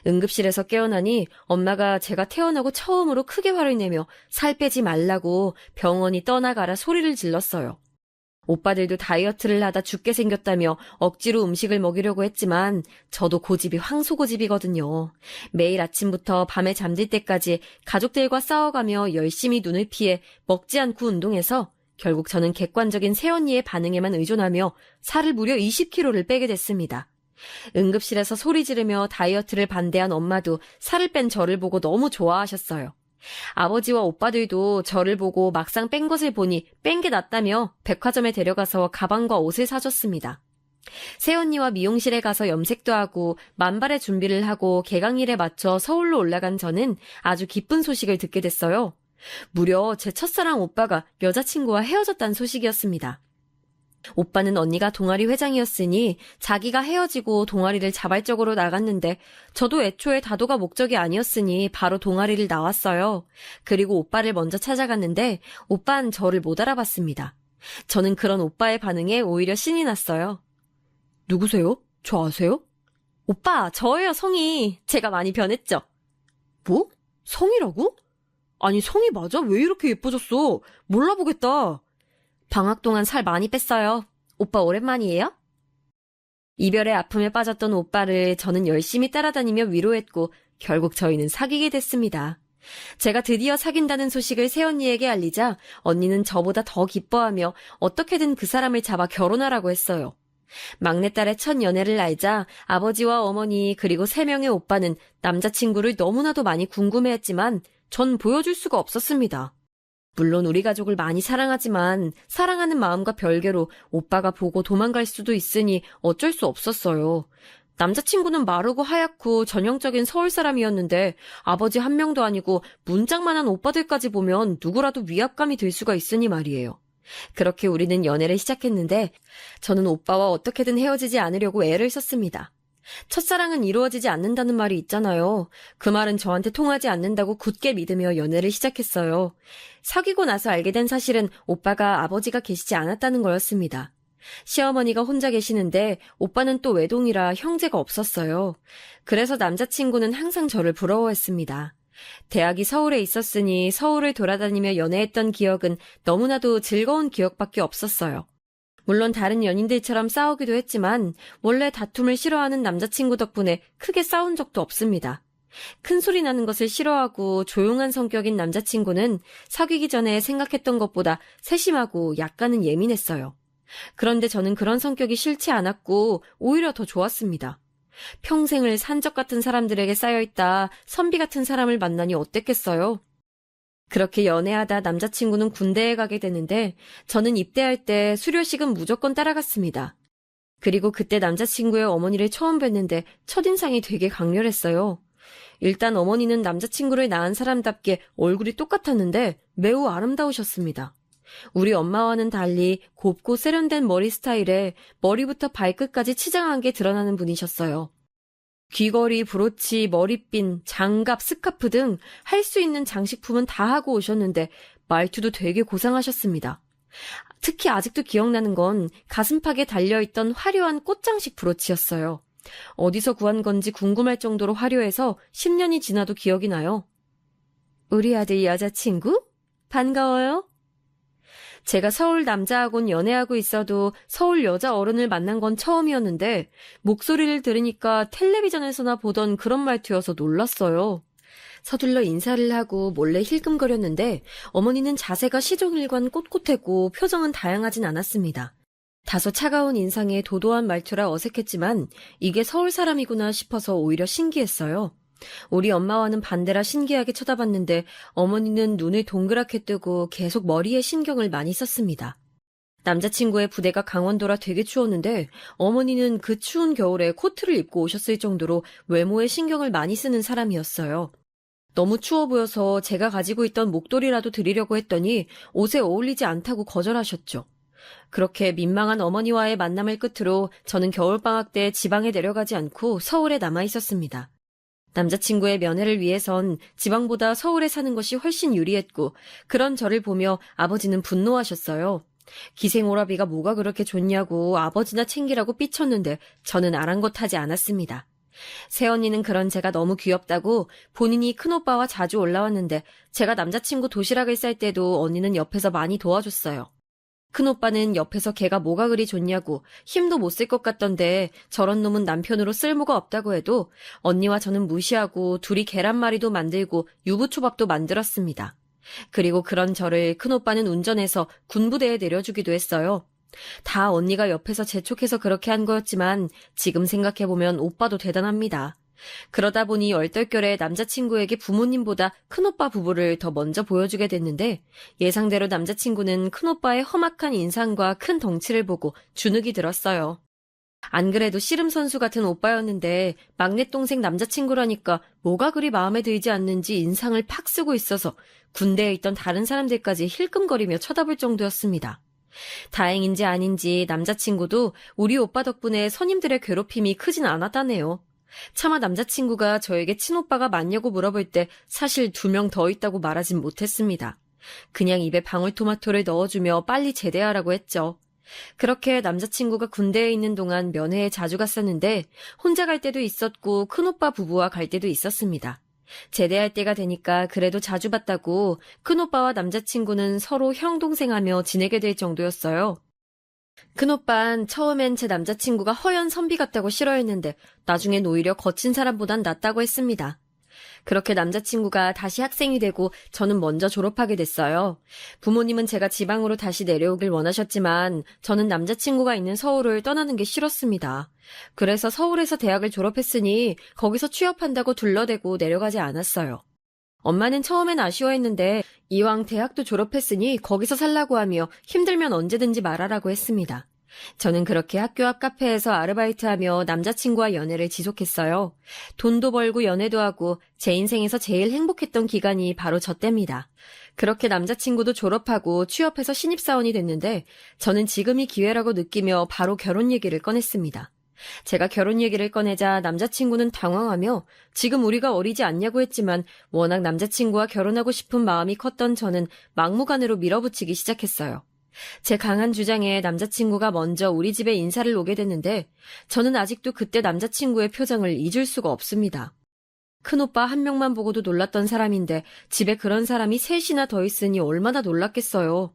응급실에서 깨어나니 엄마가 제가 태어나고 처음으로 크게 화를 내며 살 빼지 말라고 병원이 떠나가라 소리를 질렀어요. 오빠들도 다이어트를 하다 죽게 생겼다며 억지로 음식을 먹이려고 했지만 저도 고집이 황소고집이거든요. 매일 아침부터 밤에 잠들 때까지 가족들과 싸워가며 열심히 눈을 피해 먹지 않고 운동해서 결국 저는 객관적인 새언니의 반응에만 의존하며 살을 무려 20kg를 빼게 됐습니다. 응급실에서 소리 지르며 다이어트를 반대한 엄마도 살을 뺀 저를 보고 너무 좋아하셨어요. 아버지와 오빠들도 저를 보고 막상 뺀 것을 보니 뺀 게 낫다며 백화점에 데려가서 가방과 옷을 사줬습니다. 새언니와 미용실에 가서 염색도 하고 만발의 준비를 하고 개강일에 맞춰 서울로 올라간 저는 아주 기쁜 소식을 듣게 됐어요. 무려 제 첫사랑 오빠가 여자친구와 헤어졌다는 소식이었습니다. 오빠는 언니가 동아리 회장이었으니 자기가 헤어지고 동아리를 자발적으로 나갔는데 저도 애초에 다도가 목적이 아니었으니 바로 동아리를 나왔어요. 그리고 오빠를 먼저 찾아갔는데 오빠는 저를 못 알아봤습니다. 저는 그런 오빠의 반응에 오히려 신이 났어요. 누구세요? 저 아세요? 오빠, 저예요, 성희. 제가 많이 변했죠? 뭐? 성희라고? 아니, 성희 맞아? 왜 이렇게 예뻐졌어? 몰라보겠다. 방학 동안 살 많이 뺐어요. 오빠 오랜만이에요? 이별의 아픔에 빠졌던 오빠를 저는 열심히 따라다니며 위로했고 결국 저희는 사귀게 됐습니다. 제가 드디어 사귄다는 소식을 새언니에게 알리자 언니는 저보다 더 기뻐하며 어떻게든 그 사람을 잡아 결혼하라고 했어요. 막내딸의 첫 연애를 알자 아버지와 어머니 그리고 3명의 오빠는 남자친구를 너무나도 많이 궁금해했지만 전 보여줄 수가 없었습니다. 물론 우리 가족을 많이 사랑하지만 사랑하는 마음과 별개로 오빠가 보고 도망갈 수도 있으니 어쩔 수 없었어요. 남자친구는 마르고 하얗고 전형적인 서울 사람이었는데 아버지 한 명도 아니고 문짝만한 오빠들까지 보면 누구라도 위압감이 들 수가 있으니 말이에요. 그렇게 우리는 연애를 시작했는데 저는 오빠와 어떻게든 헤어지지 않으려고 애를 썼습니다. 첫사랑은 이루어지지 않는다는 말이 있잖아요. 그 말은 저한테 통하지 않는다고 굳게 믿으며 연애를 시작했어요. 사귀고 나서 알게 된 사실은 오빠가 아버지가 계시지 않았다는 거였습니다. 시어머니가 혼자 계시는데 오빠는 또 외동이라 형제가 없었어요. 그래서 남자친구는 항상 저를 부러워했습니다. 대학이 서울에 있었으니 서울을 돌아다니며 연애했던 기억은 너무나도 즐거운 기억밖에 없었어요. 물론 다른 연인들처럼 싸우기도 했지만 원래 다툼을 싫어하는 남자친구 덕분에 크게 싸운 적도 없습니다. 큰 소리 나는 것을 싫어하고 조용한 성격인 남자친구는 사귀기 전에 생각했던 것보다 세심하고 약간은 예민했어요. 그런데 저는 그런 성격이 싫지 않았고 오히려 더 좋았습니다. 평생을 산적 같은 사람들에게 쌓여있다 선비 같은 사람을 만나니 어땠겠어요? 그렇게 연애하다 남자친구는 군대에 가게 되는데 저는 입대할 때 수료식은 무조건 따라갔습니다. 그리고 그때 남자친구의 어머니를 처음 뵀는데 첫인상이 되게 강렬했어요. 일단 어머니는 남자친구를 낳은 사람답게 얼굴이 똑같았는데 매우 아름다우셨습니다. 우리 엄마와는 달리 곱고 세련된 머리 스타일에 머리부터 발끝까지 치장한 게 드러나는 분이셨어요. 귀걸이, 브로치, 머리핀, 장갑, 스카프 등 할 수 있는 장식품은 다 하고 오셨는데 말투도 되게 고상하셨습니다. 특히 아직도 기억나는 건 가슴팍에 달려있던 화려한 꽃장식 브로치였어요. 어디서 구한 건지 궁금할 정도로 화려해서 10년이 지나도 기억이 나요. 우리 아들 여자친구? 반가워요. 제가 서울 남자하고는 연애하고 있어도 서울 여자 어른을 만난 건 처음이었는데 목소리를 들으니까 텔레비전에서나 보던 그런 말투여서 놀랐어요. 서둘러 인사를 하고 몰래 힐끔거렸는데 어머니는 자세가 시종일관 꼿꼿했고 표정은 다양하진 않았습니다. 다소 차가운 인상에 도도한 말투라 어색했지만 이게 서울 사람이구나 싶어서 오히려 신기했어요. 우리 엄마와는 반대라 신기하게 쳐다봤는데 어머니는 눈을 동그랗게 뜨고 계속 머리에 신경을 많이 썼습니다. 남자친구의 부대가 강원도라 되게 추웠는데 어머니는 그 추운 겨울에 코트를 입고 오셨을 정도로 외모에 신경을 많이 쓰는 사람이었어요. 너무 추워 보여서 제가 가지고 있던 목도리라도 드리려고 했더니 옷에 어울리지 않다고 거절하셨죠. 그렇게 민망한 어머니와의 만남을 끝으로 저는 겨울방학 때 지방에 내려가지 않고 서울에 남아 있었습니다. 남자친구의 면회를 위해선 지방보다 서울에 사는 것이 훨씬 유리했고 그런 저를 보며 아버지는 분노하셨어요. 기생오라비가 뭐가 그렇게 좋냐고 아버지나 챙기라고 삐쳤는데 저는 아랑곳하지 않았습니다. 새언니는 그런 제가 너무 귀엽다고 본인이 큰오빠와 자주 올라왔는데 제가 남자친구 도시락을 쌀 때도 언니는 옆에서 많이 도와줬어요. 큰오빠는 옆에서 걔가 뭐가 그리 좋냐고 힘도 못 쓸 것 같던데 저런 놈은 남편으로 쓸모가 없다고 해도 언니와 저는 무시하고 둘이 계란말이도 만들고 유부초밥도 만들었습니다. 그리고 그런 저를 큰오빠는 운전해서 군부대에 내려주기도 했어요. 다 언니가 옆에서 재촉해서 그렇게 한 거였지만 지금 생각해보면 오빠도 대단합니다. 그러다 보니 얼떨결에 남자친구에게 부모님보다 큰오빠 부부를 더 먼저 보여주게 됐는데 예상대로 남자친구는 큰오빠의 험악한 인상과 큰 덩치를 보고 주눅이 들었어요. 안 그래도 씨름 선수 같은 오빠였는데 막내 동생 남자친구라니까 뭐가 그리 마음에 들지 않는지 인상을 팍 쓰고 있어서 군대에 있던 다른 사람들까지 힐끔거리며 쳐다볼 정도였습니다. 다행인지 아닌지 남자친구도 우리 오빠 덕분에 선임들의 괴롭힘이 크진 않았다네요. 차마 남자친구가 저에게 친오빠가 맞냐고 물어볼 때 사실 2명 더 있다고 말하진 못했습니다. 그냥 입에 방울토마토를 넣어주며 빨리 제대하라고 했죠. 그렇게 남자친구가 군대에 있는 동안 면회에 자주 갔었는데 혼자 갈 때도 있었고 큰오빠 부부와 갈 때도 있었습니다. 제대할 때가 되니까 그래도 자주 봤다고 큰오빠와 남자친구는 서로 형 동생하며 지내게 될 정도였어요. 큰오빤 처음엔 제 남자친구가 허연 선비 같다고 싫어했는데 나중엔 오히려 거친 사람보단 낫다고 했습니다. 그렇게 남자친구가 다시 학생이 되고 저는 먼저 졸업하게 됐어요. 부모님은 제가 지방으로 다시 내려오길 원하셨지만 저는 남자친구가 있는 서울을 떠나는 게 싫었습니다. 그래서 서울에서 대학을 졸업했으니 거기서 취업한다고 둘러대고 내려가지 않았어요. 엄마는 처음엔 아쉬워했는데 이왕 대학도 졸업했으니 거기서 살라고 하며 힘들면 언제든지 말하라고 했습니다. 저는 그렇게 학교 앞 카페에서 아르바이트하며 남자친구와 연애를 지속했어요. 돈도 벌고 연애도 하고 제 인생에서 제일 행복했던 기간이 바로 저 때입니다. 그렇게 남자친구도 졸업하고 취업해서 신입사원이 됐는데 저는 지금이 기회라고 느끼며 바로 결혼 얘기를 꺼냈습니다. 제가 결혼 얘기를 꺼내자 남자친구는 당황하며 지금 우리가 어리지 않냐고 했지만 워낙 남자친구와 결혼하고 싶은 마음이 컸던 저는 막무가내로 밀어붙이기 시작했어요. 제 강한 주장에 남자친구가 먼저 우리 집에 인사를 오게 됐는데 저는 아직도 그때 남자친구의 표정을 잊을 수가 없습니다. 큰오빠 한 명만 보고도 놀랐던 사람인데 집에 그런 사람이 셋이나 더 있으니 얼마나 놀랐겠어요.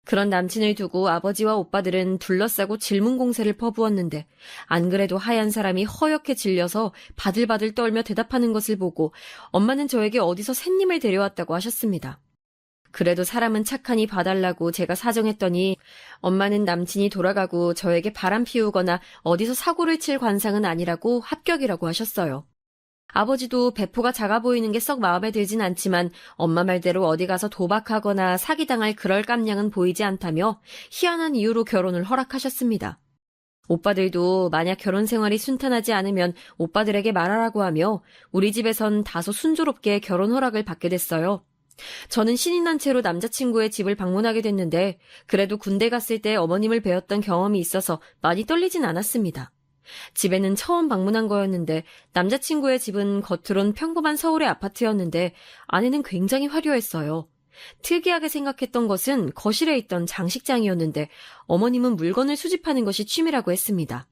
그런 남친을 두고 아버지와 오빠들은 둘러싸고 질문 공세를 퍼부었는데 안 그래도 하얀 사람이 허옇게 질려서 바들바들 떨며 대답하는 것을 보고 엄마는 저에게 어디서 샌님을 데려왔다고 하셨습니다. 그래도 사람은 착하니 봐달라고 제가 사정했더니 엄마는 남친이 돌아가고 저에게 바람 피우거나 어디서 사고를 칠 관상은 아니라고 합격이라고 하셨어요. 아버지도 배포가 작아 보이는 게 썩 마음에 들진 않지만 엄마 말대로 어디 가서 도박하거나 사기당할 그럴 깜냥은 보이지 않다며 희한한 이유로 결혼을 허락하셨습니다. 오빠들도 만약 결혼 생활이 순탄하지 않으면 오빠들에게 말하라고 하며 우리 집에선 다소 순조롭게 결혼 허락을 받게 됐어요. 저는 신이 난 채로 남자친구의 집을 방문하게 됐는데 그래도 군대 갔을 때 어머님을 뵈었던 경험이 있어서 많이 떨리진 않았습니다. 집에는 처음 방문한 거였는데 남자친구의 집은 겉으론 평범한 서울의 아파트였는데 안에는 굉장히 화려했어요. 특이하게 생각했던 것은 거실에 있던 장식장이었는데 어머님은 물건을 수집하는 것이 취미라고 했습니다.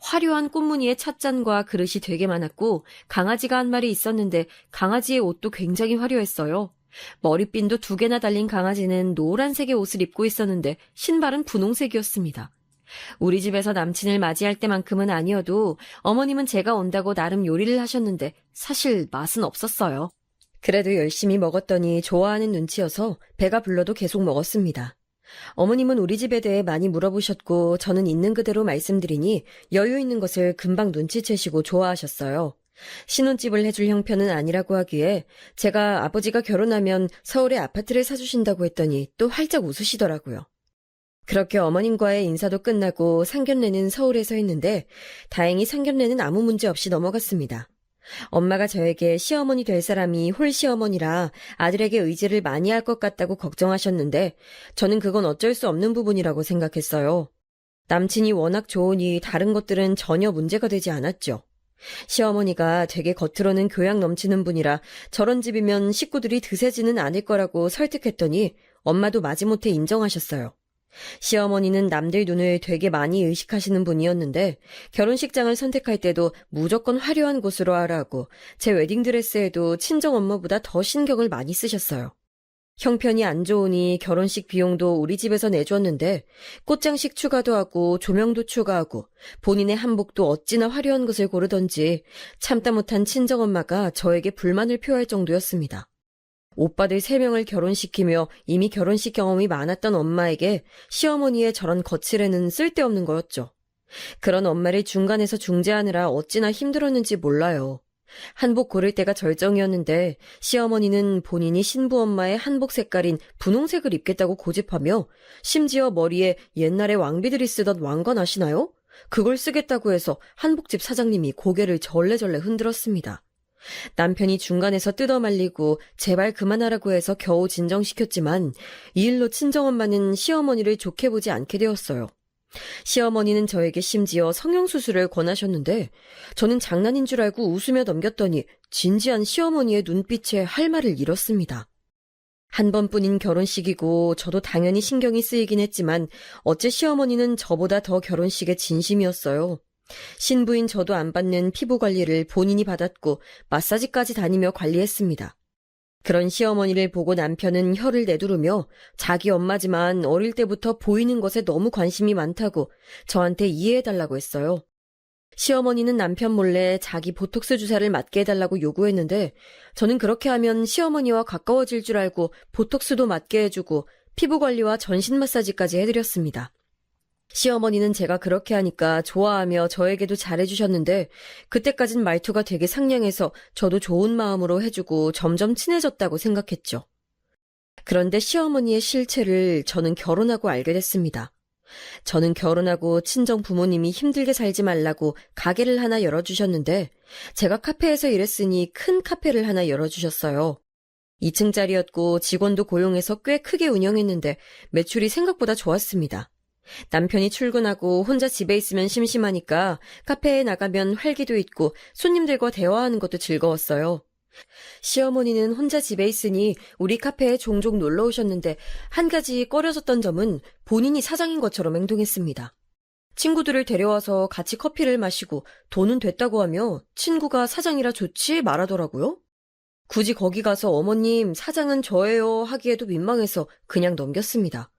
화려한 꽃무늬의 찻잔과 그릇이 되게 많았고 강아지가 한 마리 있었는데 강아지의 옷도 굉장히 화려했어요. 머리핀도 2개나 달린 강아지는 노란색의 옷을 입고 있었는데 신발은 분홍색이었습니다. 우리 집에서 남친을 맞이할 때만큼은 아니어도 어머님은 제가 온다고 나름 요리를 하셨는데 사실 맛은 없었어요. 그래도 열심히 먹었더니 좋아하는 눈치여서 배가 불러도 계속 먹었습니다. 어머님은 우리 집에 대해 많이 물어보셨고 저는 있는 그대로 말씀드리니 여유 있는 것을 금방 눈치채시고 좋아하셨어요. 신혼집을 해줄 형편은 아니라고 하기에 제가 아버지가 결혼하면 서울에 아파트를 사주신다고 했더니 또 활짝 웃으시더라고요. 그렇게 어머님과의 인사도 끝나고 상견례는 서울에서 했는데 다행히 상견례는 아무 문제 없이 넘어갔습니다. 엄마가 저에게 시어머니 될 사람이 홀시어머니라 아들에게 의지를 많이 할 것 같다고 걱정하셨는데 저는 그건 어쩔 수 없는 부분이라고 생각했어요. 남친이 워낙 좋으니 다른 것들은 전혀 문제가 되지 않았죠. 시어머니가 되게 겉으로는 교양 넘치는 분이라 저런 집이면 식구들이 드세지는 않을 거라고 설득했더니 엄마도 마지못해 인정하셨어요. 시어머니는 남들 눈을 되게 많이 의식하시는 분이었는데 결혼식장을 선택할 때도 무조건 화려한 곳으로 하라고 제 웨딩드레스에도 친정엄마보다 더 신경을 많이 쓰셨어요. 형편이 안 좋으니 결혼식 비용도 우리 집에서 내줬는데 꽃장식 추가도 하고 조명도 추가하고 본인의 한복도 어찌나 화려한 것을 고르던지 참다 못한 친정엄마가 저에게 불만을 표할 정도였습니다. 오빠들 3명을 결혼시키며 이미 결혼식 경험이 많았던 엄마에게 시어머니의 저런 거칠애는 쓸데없는 거였죠. 그런 엄마를 중간에서 중재하느라 어찌나 힘들었는지 몰라요. 한복 고를 때가 절정이었는데 시어머니는 본인이 신부 엄마의 한복 색깔인 분홍색을 입겠다고 고집하며 심지어 머리에 옛날에 왕비들이 쓰던 왕관 아시나요? 그걸 쓰겠다고 해서 한복집 사장님이 고개를 절레절레 흔들었습니다. 남편이 중간에서 뜯어말리고 제발 그만하라고 해서 겨우 진정시켰지만 이 일로 친정엄마는 시어머니를 좋게 보지 않게 되었어요. 시어머니는 저에게 심지어 성형수술을 권하셨는데 저는 장난인 줄 알고 웃으며 넘겼더니 진지한 시어머니의 눈빛에 할 말을 잃었습니다. 한 번뿐인 결혼식이고 저도 당연히 신경이 쓰이긴 했지만 어째 시어머니는 저보다 더 결혼식에 진심이었어요. 신부인 저도 안 받는 피부 관리를 본인이 받았고 마사지까지 다니며 관리했습니다. 그런 시어머니를 보고 남편은 혀를 내두르며 자기 엄마지만 어릴 때부터 보이는 것에 너무 관심이 많다고 저한테 이해해달라고 했어요. 시어머니는 남편 몰래 자기 보톡스 주사를 맞게 해달라고 요구했는데 저는 그렇게 하면 시어머니와 가까워질 줄 알고 보톡스도 맞게 해주고 피부 관리와 전신 마사지까지 해드렸습니다. 시어머니는 제가 그렇게 하니까 좋아하며 저에게도 잘해주셨는데 그때까진 말투가 되게 상냥해서 저도 좋은 마음으로 해주고 점점 친해졌다고 생각했죠. 그런데 시어머니의 실체를 저는 결혼하고 알게 됐습니다. 저는 결혼하고 친정 부모님이 힘들게 살지 말라고 가게를 하나 열어주셨는데 제가 카페에서 일했으니 큰 카페를 하나 열어주셨어요. 2층짜리였고 직원도 고용해서 꽤 크게 운영했는데 매출이 생각보다 좋았습니다. 남편이 출근하고 혼자 집에 있으면 심심하니까 카페에 나가면 활기도 있고 손님들과 대화하는 것도 즐거웠어요. 시어머니는 혼자 집에 있으니 우리 카페에 종종 놀러 오셨는데 한 가지 꺼려졌던 점은 본인이 사장인 것처럼 행동했습니다. 친구들을 데려와서 같이 커피를 마시고 돈은 됐다고 하며 친구가 사장이라 좋지 말하더라고요. 굳이 거기 가서 어머님 사장은 저예요 하기에도 민망해서 그냥 넘겼습니다.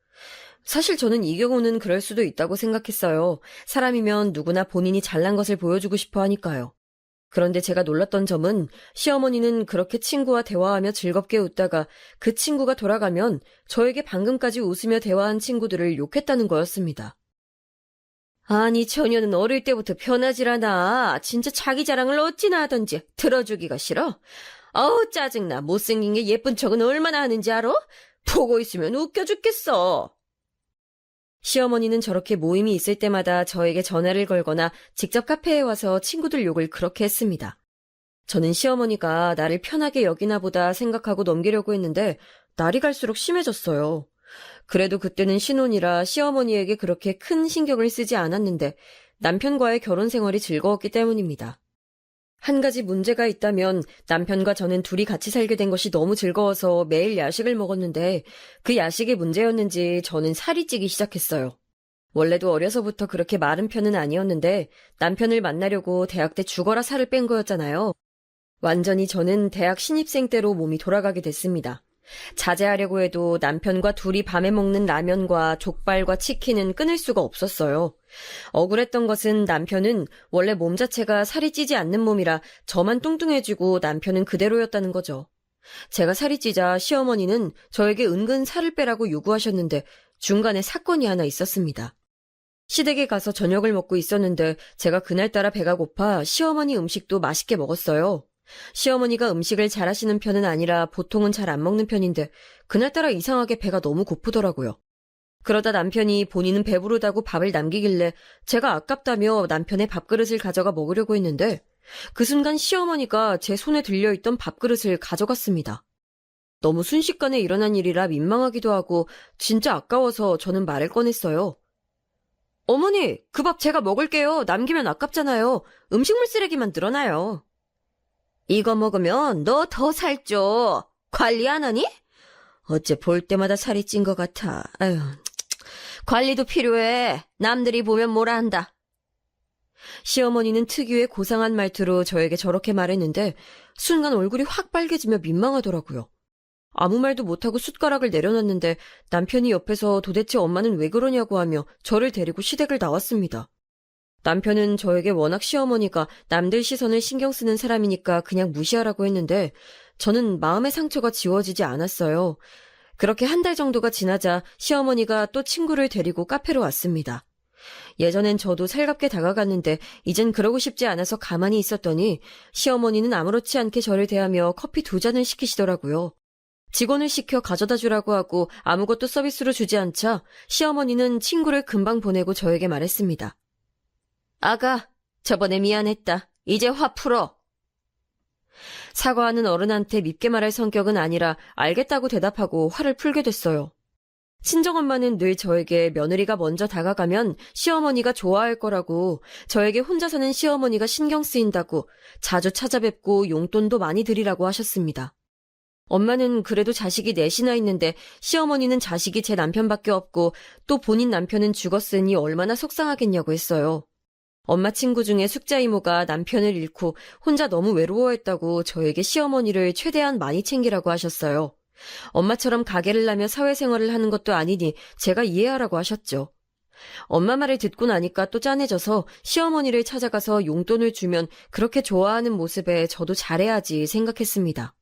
사실 저는 이 경우는 그럴 수도 있다고 생각했어요. 사람이면 누구나 본인이 잘난 것을 보여주고 싶어 하니까요. 그런데 제가 놀랐던 점은 시어머니는 그렇게 친구와 대화하며 즐겁게 웃다가 그 친구가 돌아가면 저에게 방금까지 웃으며 대화한 친구들을 욕했다는 거였습니다. 아니 처녀는 어릴 때부터 편하질 않아. 진짜 자기 자랑을 어찌나 하던지 들어주기가 싫어. 어우 짜증나. 못생긴 게 예쁜 척은 얼마나 하는지 알아? 보고 있으면 웃겨 죽겠어. 시어머니는 저렇게 모임이 있을 때마다 저에게 전화를 걸거나 직접 카페에 와서 친구들 욕을 그렇게 했습니다. 저는 시어머니가 나를 편하게 여기나 보다 생각하고 넘기려고 했는데 날이 갈수록 심해졌어요. 그래도 그때는 신혼이라 시어머니에게 그렇게 큰 신경을 쓰지 않았는데 남편과의 결혼 생활이 즐거웠기 때문입니다. 한 가지 문제가 있다면 남편과 저는 둘이 같이 살게 된 것이 너무 즐거워서 매일 야식을 먹었는데 그 야식이 문제였는지 저는 살이 찌기 시작했어요. 원래도 어려서부터 그렇게 마른 편은 아니었는데 남편을 만나려고 대학 때 죽어라 살을 뺀 거였잖아요. 완전히 저는 대학 신입생 때로 몸이 돌아가게 됐습니다. 자제하려고 해도 남편과 둘이 밤에 먹는 라면과 족발과 치킨은 끊을 수가 없었어요. 억울했던 것은 남편은 원래 몸 자체가 살이 찌지 않는 몸이라 저만 뚱뚱해지고 남편은 그대로였다는 거죠. 제가 살이 찌자 시어머니는 저에게 은근 살을 빼라고 요구하셨는데 중간에 사건이 하나 있었습니다. 시댁에 가서 저녁을 먹고 있었는데 제가 그날따라 배가 고파 시어머니 음식도 맛있게 먹었어요. 시어머니가 음식을 잘하시는 편은 아니라 보통은 잘 안 먹는 편인데 그날따라 이상하게 배가 너무 고프더라고요. 그러다 남편이 본인은 배부르다고 밥을 남기길래 제가 아깝다며 남편의 밥그릇을 가져가 먹으려고 했는데 그 순간 시어머니가 제 손에 들려있던 밥그릇을 가져갔습니다. 너무 순식간에 일어난 일이라 민망하기도 하고 진짜 아까워서 저는 말을 꺼냈어요. 어머니, 그 밥 제가 먹을게요. 남기면 아깝잖아요. 음식물 쓰레기만 늘어나요. 이거 먹으면 너 더 살쪄. 관리 안 하니? 어째 볼 때마다 살이 찐 것 같아. 아유, 관리도 필요해. 남들이 보면 뭐라 한다. 시어머니는 특유의 고상한 말투로 저에게 저렇게 말했는데 순간 얼굴이 확 빨개지며 민망하더라고요. 아무 말도 못하고 숟가락을 내려놨는데 남편이 옆에서 도대체 엄마는 왜 그러냐고 하며 저를 데리고 시댁을 나왔습니다. 남편은 저에게 워낙 시어머니가 남들 시선을 신경 쓰는 사람이니까 그냥 무시하라고 했는데 저는 마음의 상처가 지워지지 않았어요. 그렇게 한 달 정도가 지나자 시어머니가 또 친구를 데리고 카페로 왔습니다. 예전엔 저도 살갑게 다가갔는데 이젠 그러고 싶지 않아서 가만히 있었더니 시어머니는 아무렇지 않게 저를 대하며 커피 2잔을 시키시더라고요. 직원을 시켜 가져다 주라고 하고 아무것도 서비스로 주지 않자 시어머니는 친구를 금방 보내고 저에게 말했습니다. 아가, 저번에 미안했다. 이제 화 풀어. 사과하는 어른한테 밉게 말할 성격은 아니라 알겠다고 대답하고 화를 풀게 됐어요. 친정엄마는 늘 저에게 며느리가 먼저 다가가면 시어머니가 좋아할 거라고, 저에게 혼자 사는 시어머니가 신경 쓰인다고, 자주 찾아뵙고 용돈도 많이 드리라고 하셨습니다. 엄마는 그래도 자식이 넷이나 있는데 시어머니는 자식이 제 남편밖에 없고 또 본인 남편은 죽었으니 얼마나 속상하겠냐고 했어요. 엄마 친구 중에 숙자 이모가 남편을 잃고 혼자 너무 외로워했다고 저에게 시어머니를 최대한 많이 챙기라고 하셨어요. 엄마처럼 가게를 나며 사회생활을 하는 것도 아니니 제가 이해하라고 하셨죠. 엄마 말을 듣고 나니까 또 짠해져서 시어머니를 찾아가서 용돈을 주면 그렇게 좋아하는 모습에 저도 잘해야지 생각했습니다.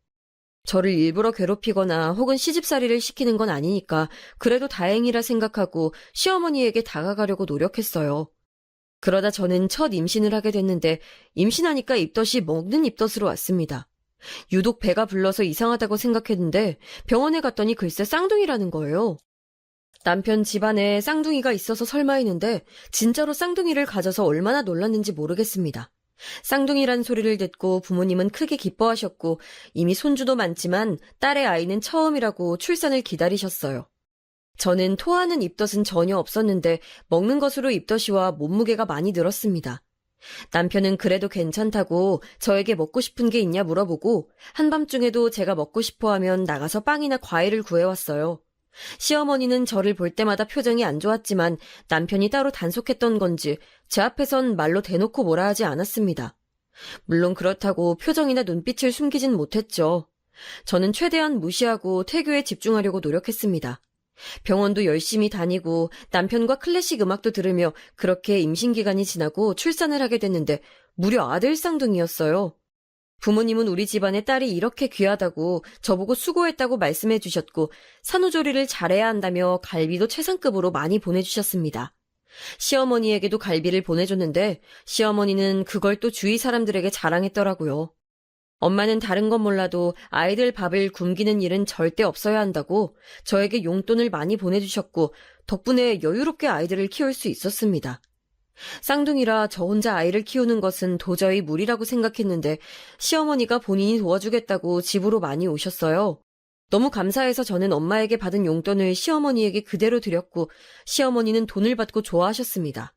저를 일부러 괴롭히거나 혹은 시집살이를 시키는 건 아니니까 그래도 다행이라 생각하고 시어머니에게 다가가려고 노력했어요. 그러다 저는 첫 임신을 하게 됐는데 임신하니까 입덧이 먹는 입덧으로 왔습니다. 유독 배가 불러서 이상하다고 생각했는데 병원에 갔더니 글쎄 쌍둥이라는 거예요. 남편 집안에 쌍둥이가 있어서 설마 했는데 진짜로 쌍둥이를 가져서 얼마나 놀랐는지 모르겠습니다. 쌍둥이란 소리를 듣고 부모님은 크게 기뻐하셨고 이미 손주도 많지만 딸의 아이는 처음이라고 출산을 기다리셨어요. 저는 토하는 입덧은 전혀 없었는데 먹는 것으로 입덧이와 몸무게가 많이 늘었습니다. 남편은 그래도 괜찮다고 저에게 먹고 싶은 게 있냐 물어보고 한밤중에도 제가 먹고 싶어 하면 나가서 빵이나 과일을 구해왔어요. 시어머니는 저를 볼 때마다 표정이 안 좋았지만 남편이 따로 단속했던 건지 제 앞에선 말로 대놓고 뭐라 하지 않았습니다. 물론 그렇다고 표정이나 눈빛을 숨기진 못했죠. 저는 최대한 무시하고 태교에 집중하려고 노력했습니다. 병원도 열심히 다니고 남편과 클래식 음악도 들으며 그렇게 임신기간이 지나고 출산을 하게 됐는데 무려 아들 쌍둥이였어요. 부모님은 우리 집안의 딸이 이렇게 귀하다고 저보고 수고했다고 말씀해 주셨고 산후조리를 잘해야 한다며 갈비도 최상급으로 많이 보내주셨습니다. 시어머니에게도 갈비를 보내줬는데 시어머니는 그걸 또 주위 사람들에게 자랑했더라고요. 엄마는 다른 건 몰라도 아이들 밥을 굶기는 일은 절대 없어야 한다고 저에게 용돈을 많이 보내주셨고 덕분에 여유롭게 아이들을 키울 수 있었습니다. 쌍둥이라 저 혼자 아이를 키우는 것은 도저히 무리라고 생각했는데 시어머니가 본인이 도와주겠다고 집으로 많이 오셨어요. 너무 감사해서 저는 엄마에게 받은 용돈을 시어머니에게 그대로 드렸고 시어머니는 돈을 받고 좋아하셨습니다.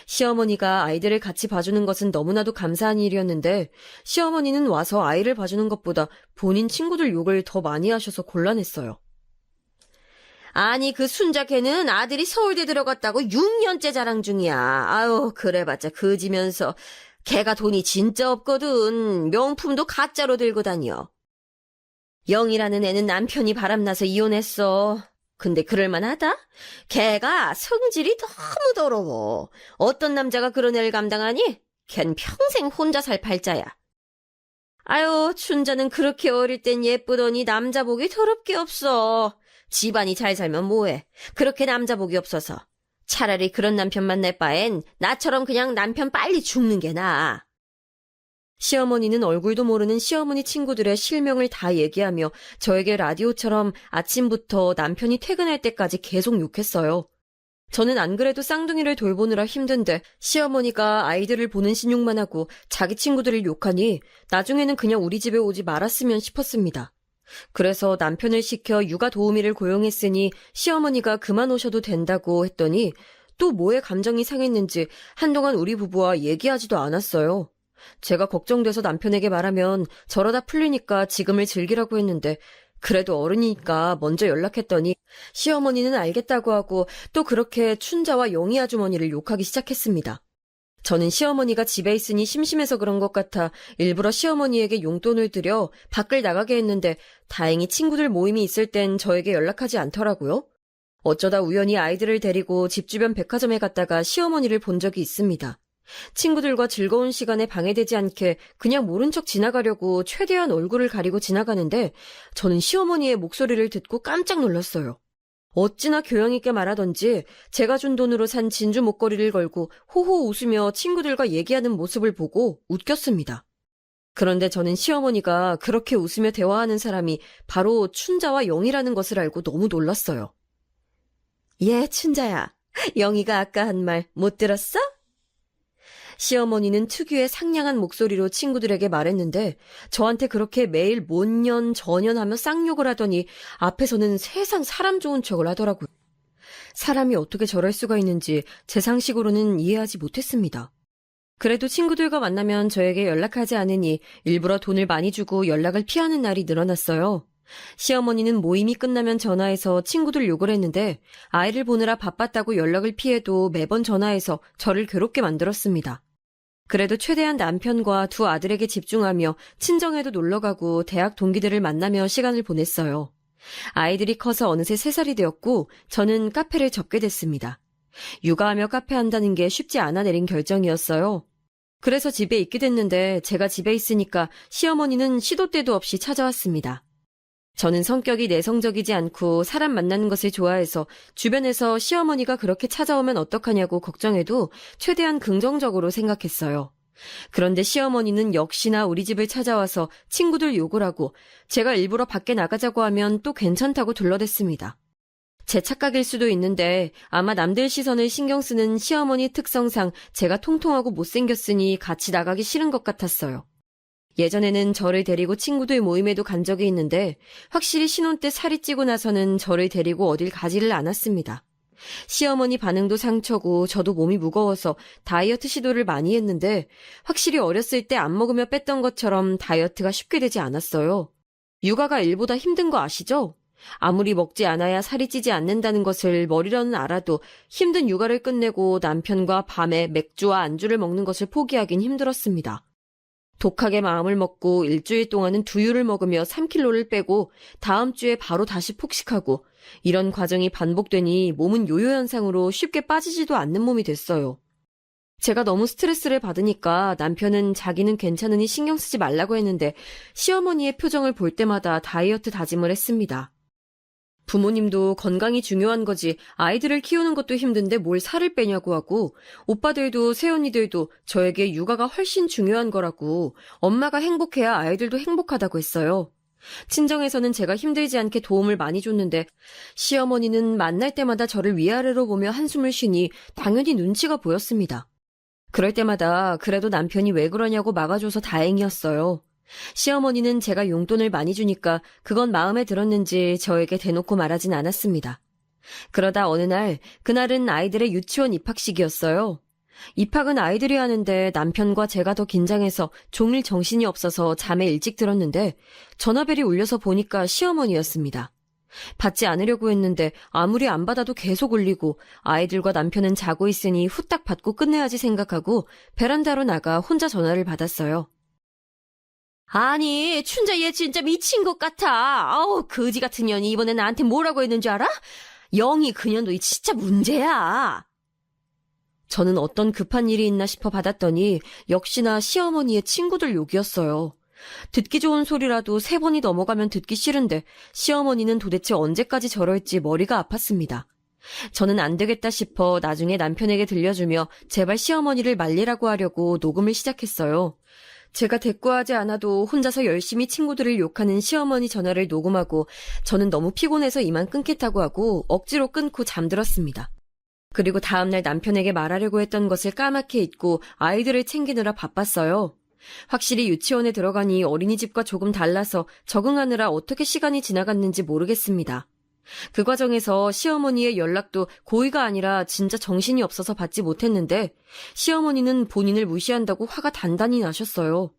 시어머니가 아이들을 같이 봐주는 것은 너무나도 감사한 일이었는데 시어머니는 와서 아이를 봐주는 것보다 본인 친구들 욕을 더 많이 하셔서 곤란했어요. 아니 그 순자 걔는 아들이 서울대 들어갔다고 6년째 자랑 중이야. 아유 그래봤자 그지면서 걔가 돈이 진짜 없거든. 명품도 가짜로 들고 다녀. 영이라는 애는 남편이 바람나서 이혼했어. 근데 그럴만하다? 걔가 성질이 너무 더러워. 어떤 남자가 그런 애를 감당하니? 걘 평생 혼자 살 팔자야. 아유 춘자는 그렇게 어릴 땐 예쁘더니 남자 복이 더럽게 없어. 집안이 잘 살면 뭐해. 그렇게 남자 복이 없어서. 차라리 그런 남편 만날 바엔 나처럼 그냥 남편 빨리 죽는 게 나아. 시어머니는 얼굴도 모르는 시어머니 친구들의 실명을 다 얘기하며 저에게 라디오처럼 아침부터 남편이 퇴근할 때까지 계속 욕했어요. 저는 안 그래도 쌍둥이를 돌보느라 힘든데 시어머니가 아이들을 보는 신용만 하고 자기 친구들을 욕하니 나중에는 그냥 우리 집에 오지 말았으면 싶었습니다. 그래서 남편을 시켜 육아 도우미를 고용했으니 시어머니가 그만 오셔도 된다고 했더니 또 뭐에 감정이 상했는지 한동안 우리 부부와 얘기하지도 않았어요. 제가 걱정돼서 남편에게 말하면 저러다 풀리니까 지금을 즐기라고 했는데 그래도 어른이니까 먼저 연락했더니 시어머니는 알겠다고 하고 또 그렇게 춘자와 영희 아주머니를 욕하기 시작했습니다. 저는 시어머니가 집에 있으니 심심해서 그런 것 같아 일부러 시어머니에게 용돈을 드려 밖을 나가게 했는데 다행히 친구들 모임이 있을 땐 저에게 연락하지 않더라고요. 어쩌다 우연히 아이들을 데리고 집 주변 백화점에 갔다가 시어머니를 본 적이 있습니다. 친구들과 즐거운 시간에 방해되지 않게 그냥 모른 척 지나가려고 최대한 얼굴을 가리고 지나가는데 저는 시어머니의 목소리를 듣고 깜짝 놀랐어요. 어찌나 교양 있게 말하던지 제가 준 돈으로 산 진주 목걸이를 걸고 호호 웃으며 친구들과 얘기하는 모습을 보고 웃겼습니다. 그런데 저는 시어머니가 그렇게 웃으며 대화하는 사람이 바로 춘자와 영희라는 것을 알고 너무 놀랐어요. 예, 춘자야. 영희가 아까 한 말 못 들었어? 시어머니는 특유의 상냥한 목소리로 친구들에게 말했는데 저한테 그렇게 매일 못년 저년하며 쌍욕을 하더니 앞에서는 세상 사람 좋은 척을 하더라고요. 사람이 어떻게 저럴 수가 있는지 제 상식으로는 이해하지 못했습니다. 그래도 친구들과 만나면 저에게 연락하지 않으니 일부러 돈을 많이 주고 연락을 피하는 날이 늘어났어요. 시어머니는 모임이 끝나면 전화해서 친구들 욕을 했는데 아이를 보느라 바빴다고 연락을 피해도 매번 전화해서 저를 괴롭게 만들었습니다. 그래도 최대한 남편과 두 아들에게 집중하며 친정에도 놀러가고 대학 동기들을 만나며 시간을 보냈어요. 아이들이 커서 어느새 3살이 되었고 저는 카페를 접게 됐습니다. 육아하며 카페 한다는 게 쉽지 않아 내린 결정이었어요. 그래서 집에 있게 됐는데 제가 집에 있으니까 시어머니는 시도 때도 없이 찾아왔습니다. 저는 성격이 내성적이지 않고 사람 만나는 것을 좋아해서 주변에서 시어머니가 그렇게 찾아오면 어떡하냐고 걱정해도 최대한 긍정적으로 생각했어요. 그런데 시어머니는 역시나 우리 집을 찾아와서 친구들 욕을 하고 제가 일부러 밖에 나가자고 하면 또 괜찮다고 둘러댔습니다. 제 착각일 수도 있는데 아마 남들 시선을 신경 쓰는 시어머니 특성상 제가 통통하고 못생겼으니 같이 나가기 싫은 것 같았어요. 예전에는 저를 데리고 친구들 모임에도 간 적이 있는데 확실히 신혼 때 살이 찌고 나서는 저를 데리고 어딜 가지를 않았습니다. 시어머니 반응도 상처고 저도 몸이 무거워서 다이어트 시도를 많이 했는데 확실히 어렸을 때 안 먹으며 뺐던 것처럼 다이어트가 쉽게 되지 않았어요. 육아가 일보다 힘든 거 아시죠? 아무리 먹지 않아야 살이 찌지 않는다는 것을 머리로는 알아도 힘든 육아를 끝내고 남편과 밤에 맥주와 안주를 먹는 것을 포기하긴 힘들었습니다. 독하게 마음을 먹고 일주일 동안은 두유를 먹으며 3kg를 빼고 다음 주에 바로 다시 폭식하고 이런 과정이 반복되니 몸은 요요 현상으로 쉽게 빠지지도 않는 몸이 됐어요. 제가 너무 스트레스를 받으니까 남편은 자기는 괜찮으니 신경 쓰지 말라고 했는데 시어머니의 표정을 볼 때마다 다이어트 다짐을 했습니다. 부모님도 건강이 중요한 거지 아이들을 키우는 것도 힘든데 뭘 살을 빼냐고 하고 오빠들도 새언니들도 저에게 육아가 훨씬 중요한 거라고 엄마가 행복해야 아이들도 행복하다고 했어요. 친정에서는 제가 힘들지 않게 도움을 많이 줬는데 시어머니는 만날 때마다 저를 위아래로 보며 한숨을 쉬니 당연히 눈치가 보였습니다. 그럴 때마다 그래도 남편이 왜 그러냐고 막아줘서 다행이었어요. 시어머니는 제가 용돈을 많이 주니까 그건 마음에 들었는지 저에게 대놓고 말하진 않았습니다. 그러다 어느 날, 그날은 아이들의 유치원 입학식이었어요. 입학은 아이들이 하는데 남편과 제가 더 긴장해서 종일 정신이 없어서 잠에 일찍 들었는데 전화벨이 울려서 보니까 시어머니였습니다. 받지 않으려고 했는데 아무리 안 받아도 계속 울리고 아이들과 남편은 자고 있으니 후딱 받고 끝내야지 생각하고 베란다로 나가 혼자 전화를 받았어요. 아니, 춘자 얘 진짜 미친 것 같아. 아우, 거지 같은 년이 이번에 나한테 뭐라고 했는 줄 알아? 영희 그 년도 진짜 문제야. 저는 어떤 급한 일이 있나 싶어 받았더니 역시나 시어머니의 친구들 욕이었어요. 듣기 좋은 소리라도 3번이 넘어가면 듣기 싫은데 시어머니는 도대체 언제까지 저럴지 머리가 아팠습니다. 저는 안 되겠다 싶어 나중에 남편에게 들려주며 제발 시어머니를 말리라고 하려고 녹음을 시작했어요. 제가 대꾸하지 않아도 혼자서 열심히 친구들을 욕하는 시어머니 전화를 녹음하고 저는 너무 피곤해서 이만 끊겠다고 하고 억지로 끊고 잠들었습니다. 그리고 다음날 남편에게 말하려고 했던 것을 까맣게 잊고 아이들을 챙기느라 바빴어요. 확실히 유치원에 들어가니 어린이집과 조금 달라서 적응하느라 어떻게 시간이 지나갔는지 모르겠습니다. 그 과정에서 시어머니의 연락도 고의가 아니라 진짜 정신이 없어서 받지 못했는데 시어머니는 본인을 무시한다고 화가 단단히 나셨어요.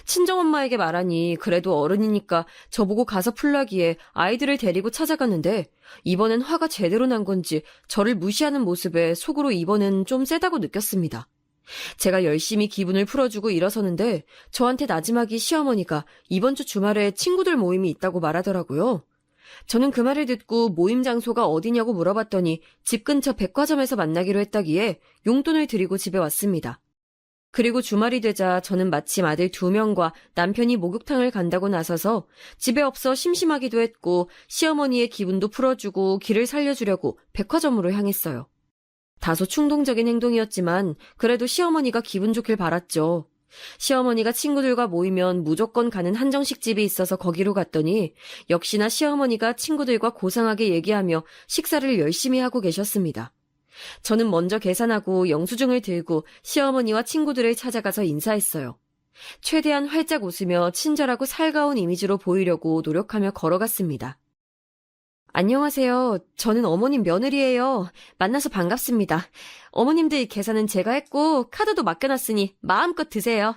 친정엄마에게 말하니 그래도 어른이니까 저보고 가서 풀라기에 아이들을 데리고 찾아갔는데 이번엔 화가 제대로 난 건지 저를 무시하는 모습에 속으로 이번엔 좀 세다고 느꼈습니다. 제가 열심히 기분을 풀어주고 일어서는데 저한테 나지막이 시어머니가 이번 주 주말에 친구들 모임이 있다고 말하더라고요. 저는 그 말을 듣고 모임 장소가 어디냐고 물어봤더니 집 근처 백화점에서 만나기로 했다기에 용돈을 드리고 집에 왔습니다. 그리고 주말이 되자 저는 마침 아들 2명과 남편이 목욕탕을 간다고 나서서 집에 없어 심심하기도 했고 시어머니의 기분도 풀어주고 길을 살려주려고 백화점으로 향했어요. 다소 충동적인 행동이었지만 그래도 시어머니가 기분 좋길 바랐죠. 시어머니가 친구들과 모이면 무조건 가는 한정식 집이 있어서 거기로 갔더니 역시나 시어머니가 친구들과 고상하게 얘기하며 식사를 열심히 하고 계셨습니다. 저는 먼저 계산하고 영수증을 들고 시어머니와 친구들을 찾아가서 인사했어요. 최대한 활짝 웃으며 친절하고 살가운 이미지로 보이려고 노력하며 걸어갔습니다. 안녕하세요. 저는 어머님 며느리예요. 만나서 반갑습니다. 어머님들 계산은 제가 했고 카드도 맡겨놨으니 마음껏 드세요.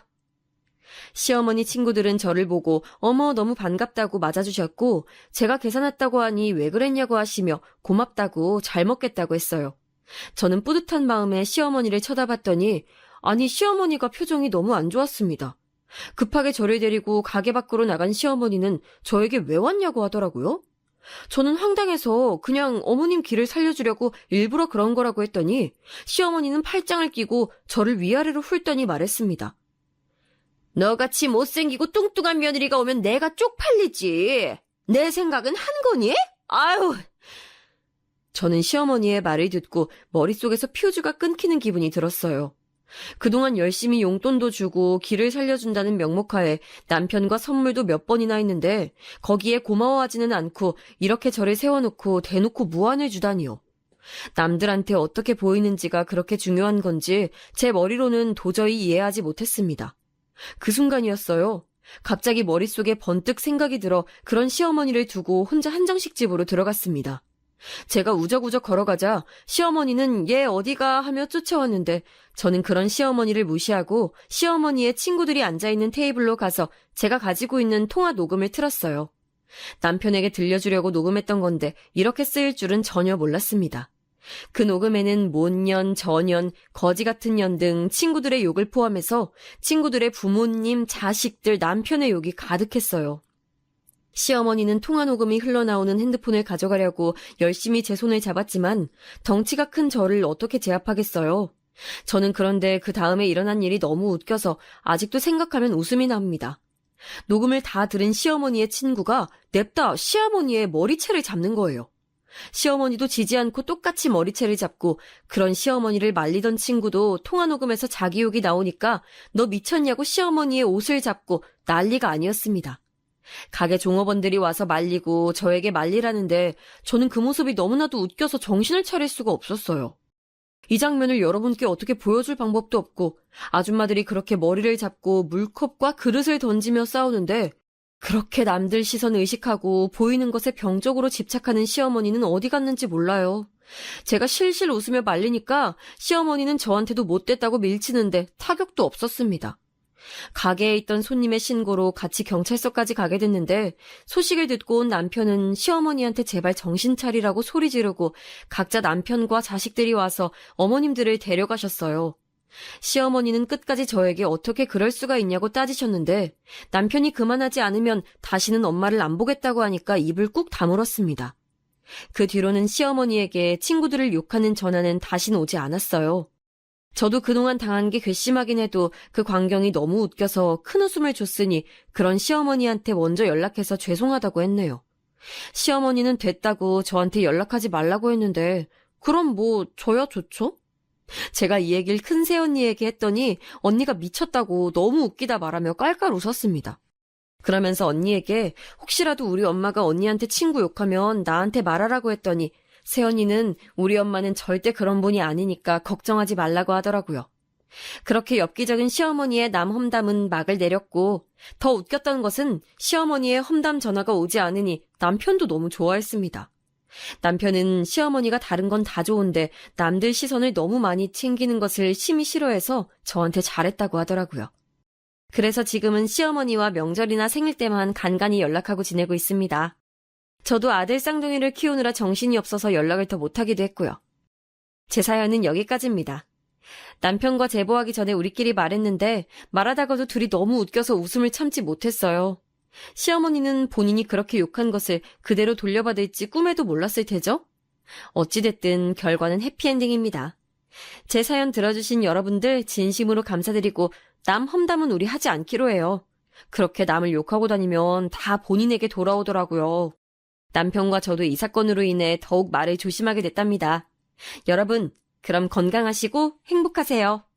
시어머니 친구들은 저를 보고 어머 너무 반갑다고 맞아주셨고 제가 계산했다고 하니 왜 그랬냐고 하시며 고맙다고 잘 먹겠다고 했어요. 저는 뿌듯한 마음에 시어머니를 쳐다봤더니 아니 시어머니가 표정이 너무 안 좋았습니다. 급하게 저를 데리고 가게 밖으로 나간 시어머니는 저에게 왜 왔냐고 하더라고요. 저는 황당해서 그냥 어머님 길을 살려주려고 일부러 그런 거라고 했더니 시어머니는 팔짱을 끼고 저를 위아래로 훑더니 말했습니다. 너같이 못생기고 뚱뚱한 며느리가 오면 내가 쪽팔리지. 내 생각은 한 거니? 아유. 저는 시어머니의 말을 듣고 머릿속에서 퓨즈가 끊기는 기분이 들었어요. 그동안 열심히 용돈도 주고 길을 살려준다는 명목하에 남편과 선물도 몇 번이나 했는데 거기에 고마워하지는 않고 이렇게 저를 세워놓고 대놓고 무안을 주다니요. 남들한테 어떻게 보이는지가 그렇게 중요한 건지 제 머리로는 도저히 이해하지 못했습니다. 그 순간이었어요. 갑자기 머릿속에 번뜩 생각이 들어 그런 시어머니를 두고 혼자 한정식 집으로 들어갔습니다. 제가 우적우적 걸어가자 시어머니는 얘 어디가 하며 쫓아왔는데 저는 그런 시어머니를 무시하고 시어머니의 친구들이 앉아있는 테이블로 가서 제가 가지고 있는 통화 녹음을 틀었어요. 남편에게 들려주려고 녹음했던 건데 이렇게 쓰일 줄은 전혀 몰랐습니다. 그 녹음에는 못년, 저년, 거지 같은 년 등 친구들의 욕을 포함해서 친구들의 부모님, 자식들, 남편의 욕이 가득했어요. 시어머니는 통화 녹음이 흘러나오는 핸드폰을 가져가려고 열심히 제 손을 잡았지만 덩치가 큰 저를 어떻게 제압하겠어요. 저는 그런데 그 다음에 일어난 일이 너무 웃겨서 아직도 생각하면 웃음이 납니다. 녹음을 다 들은 시어머니의 친구가 냅다 시어머니의 머리채를 잡는 거예요. 시어머니도 지지 않고 똑같이 머리채를 잡고 그런 시어머니를 말리던 친구도 통화 녹음에서 자기 욕이 나오니까 너 미쳤냐고 시어머니의 옷을 잡고 난리가 아니었습니다. 가게 종업원들이 와서 말리고 저에게 말리라는데 저는 그 모습이 너무나도 웃겨서 정신을 차릴 수가 없었어요. 이 장면을 여러분께 어떻게 보여줄 방법도 없고 아줌마들이 그렇게 머리를 잡고 물컵과 그릇을 던지며 싸우는데 그렇게 남들 시선 의식하고 보이는 것에 병적으로 집착하는 시어머니는 어디 갔는지 몰라요. 제가 실실 웃으며 말리니까 시어머니는 저한테도 못됐다고 밀치는데 타격도 없었습니다. 가게에 있던 손님의 신고로 같이 경찰서까지 가게 됐는데 소식을 듣고 온 남편은 시어머니한테 제발 정신 차리라고 소리 지르고 각자 남편과 자식들이 와서 어머님들을 데려가셨어요. 시어머니는 끝까지 저에게 어떻게 그럴 수가 있냐고 따지셨는데 남편이 그만하지 않으면 다시는 엄마를 안 보겠다고 하니까 입을 꾹 다물었습니다. 그 뒤로는 시어머니에게 친구들을 욕하는 전화는 다시는 오지 않았어요. 저도 그동안 당한 게 괘씸하긴 해도 그 광경이 너무 웃겨서 큰 웃음을 줬으니 그런 시어머니한테 먼저 연락해서 죄송하다고 했네요. 시어머니는 됐다고 저한테 연락하지 말라고 했는데 그럼 뭐 저야 좋죠? 제가 이 얘기를 큰 새언니에게 했더니 언니가 미쳤다고 너무 웃기다 말하며 깔깔 웃었습니다. 그러면서 언니에게 혹시라도 우리 엄마가 언니한테 친구 욕하면 나한테 말하라고 했더니 새언니는 우리 엄마는 절대 그런 분이 아니니까 걱정하지 말라고 하더라고요. 그렇게 엽기적인 시어머니의 남험담은 막을 내렸고 더 웃겼던 것은 시어머니의 험담 전화가 오지 않으니 남편도 너무 좋아했습니다. 남편은 시어머니가 다른 건 다 좋은데 남들 시선을 너무 많이 챙기는 것을 심히 싫어해서 저한테 잘했다고 하더라고요. 그래서 지금은 시어머니와 명절이나 생일 때만 간간히 연락하고 지내고 있습니다. 저도 아들 쌍둥이를 키우느라 정신이 없어서 연락을 더 못하기도 했고요. 제 사연은 여기까지입니다. 남편과 제보하기 전에 우리끼리 말했는데 말하다가도 둘이 너무 웃겨서 웃음을 참지 못했어요. 시어머니는 본인이 그렇게 욕한 것을 그대로 돌려받을지 꿈에도 몰랐을 테죠? 어찌됐든 결과는 해피엔딩입니다. 제 사연 들어주신 여러분들 진심으로 감사드리고 남 험담은 우리 하지 않기로 해요. 그렇게 남을 욕하고 다니면 다 본인에게 돌아오더라고요. 남편과 저도 이 사건으로 인해 더욱 말을 조심하게 됐답니다. 여러분, 그럼 건강하시고 행복하세요.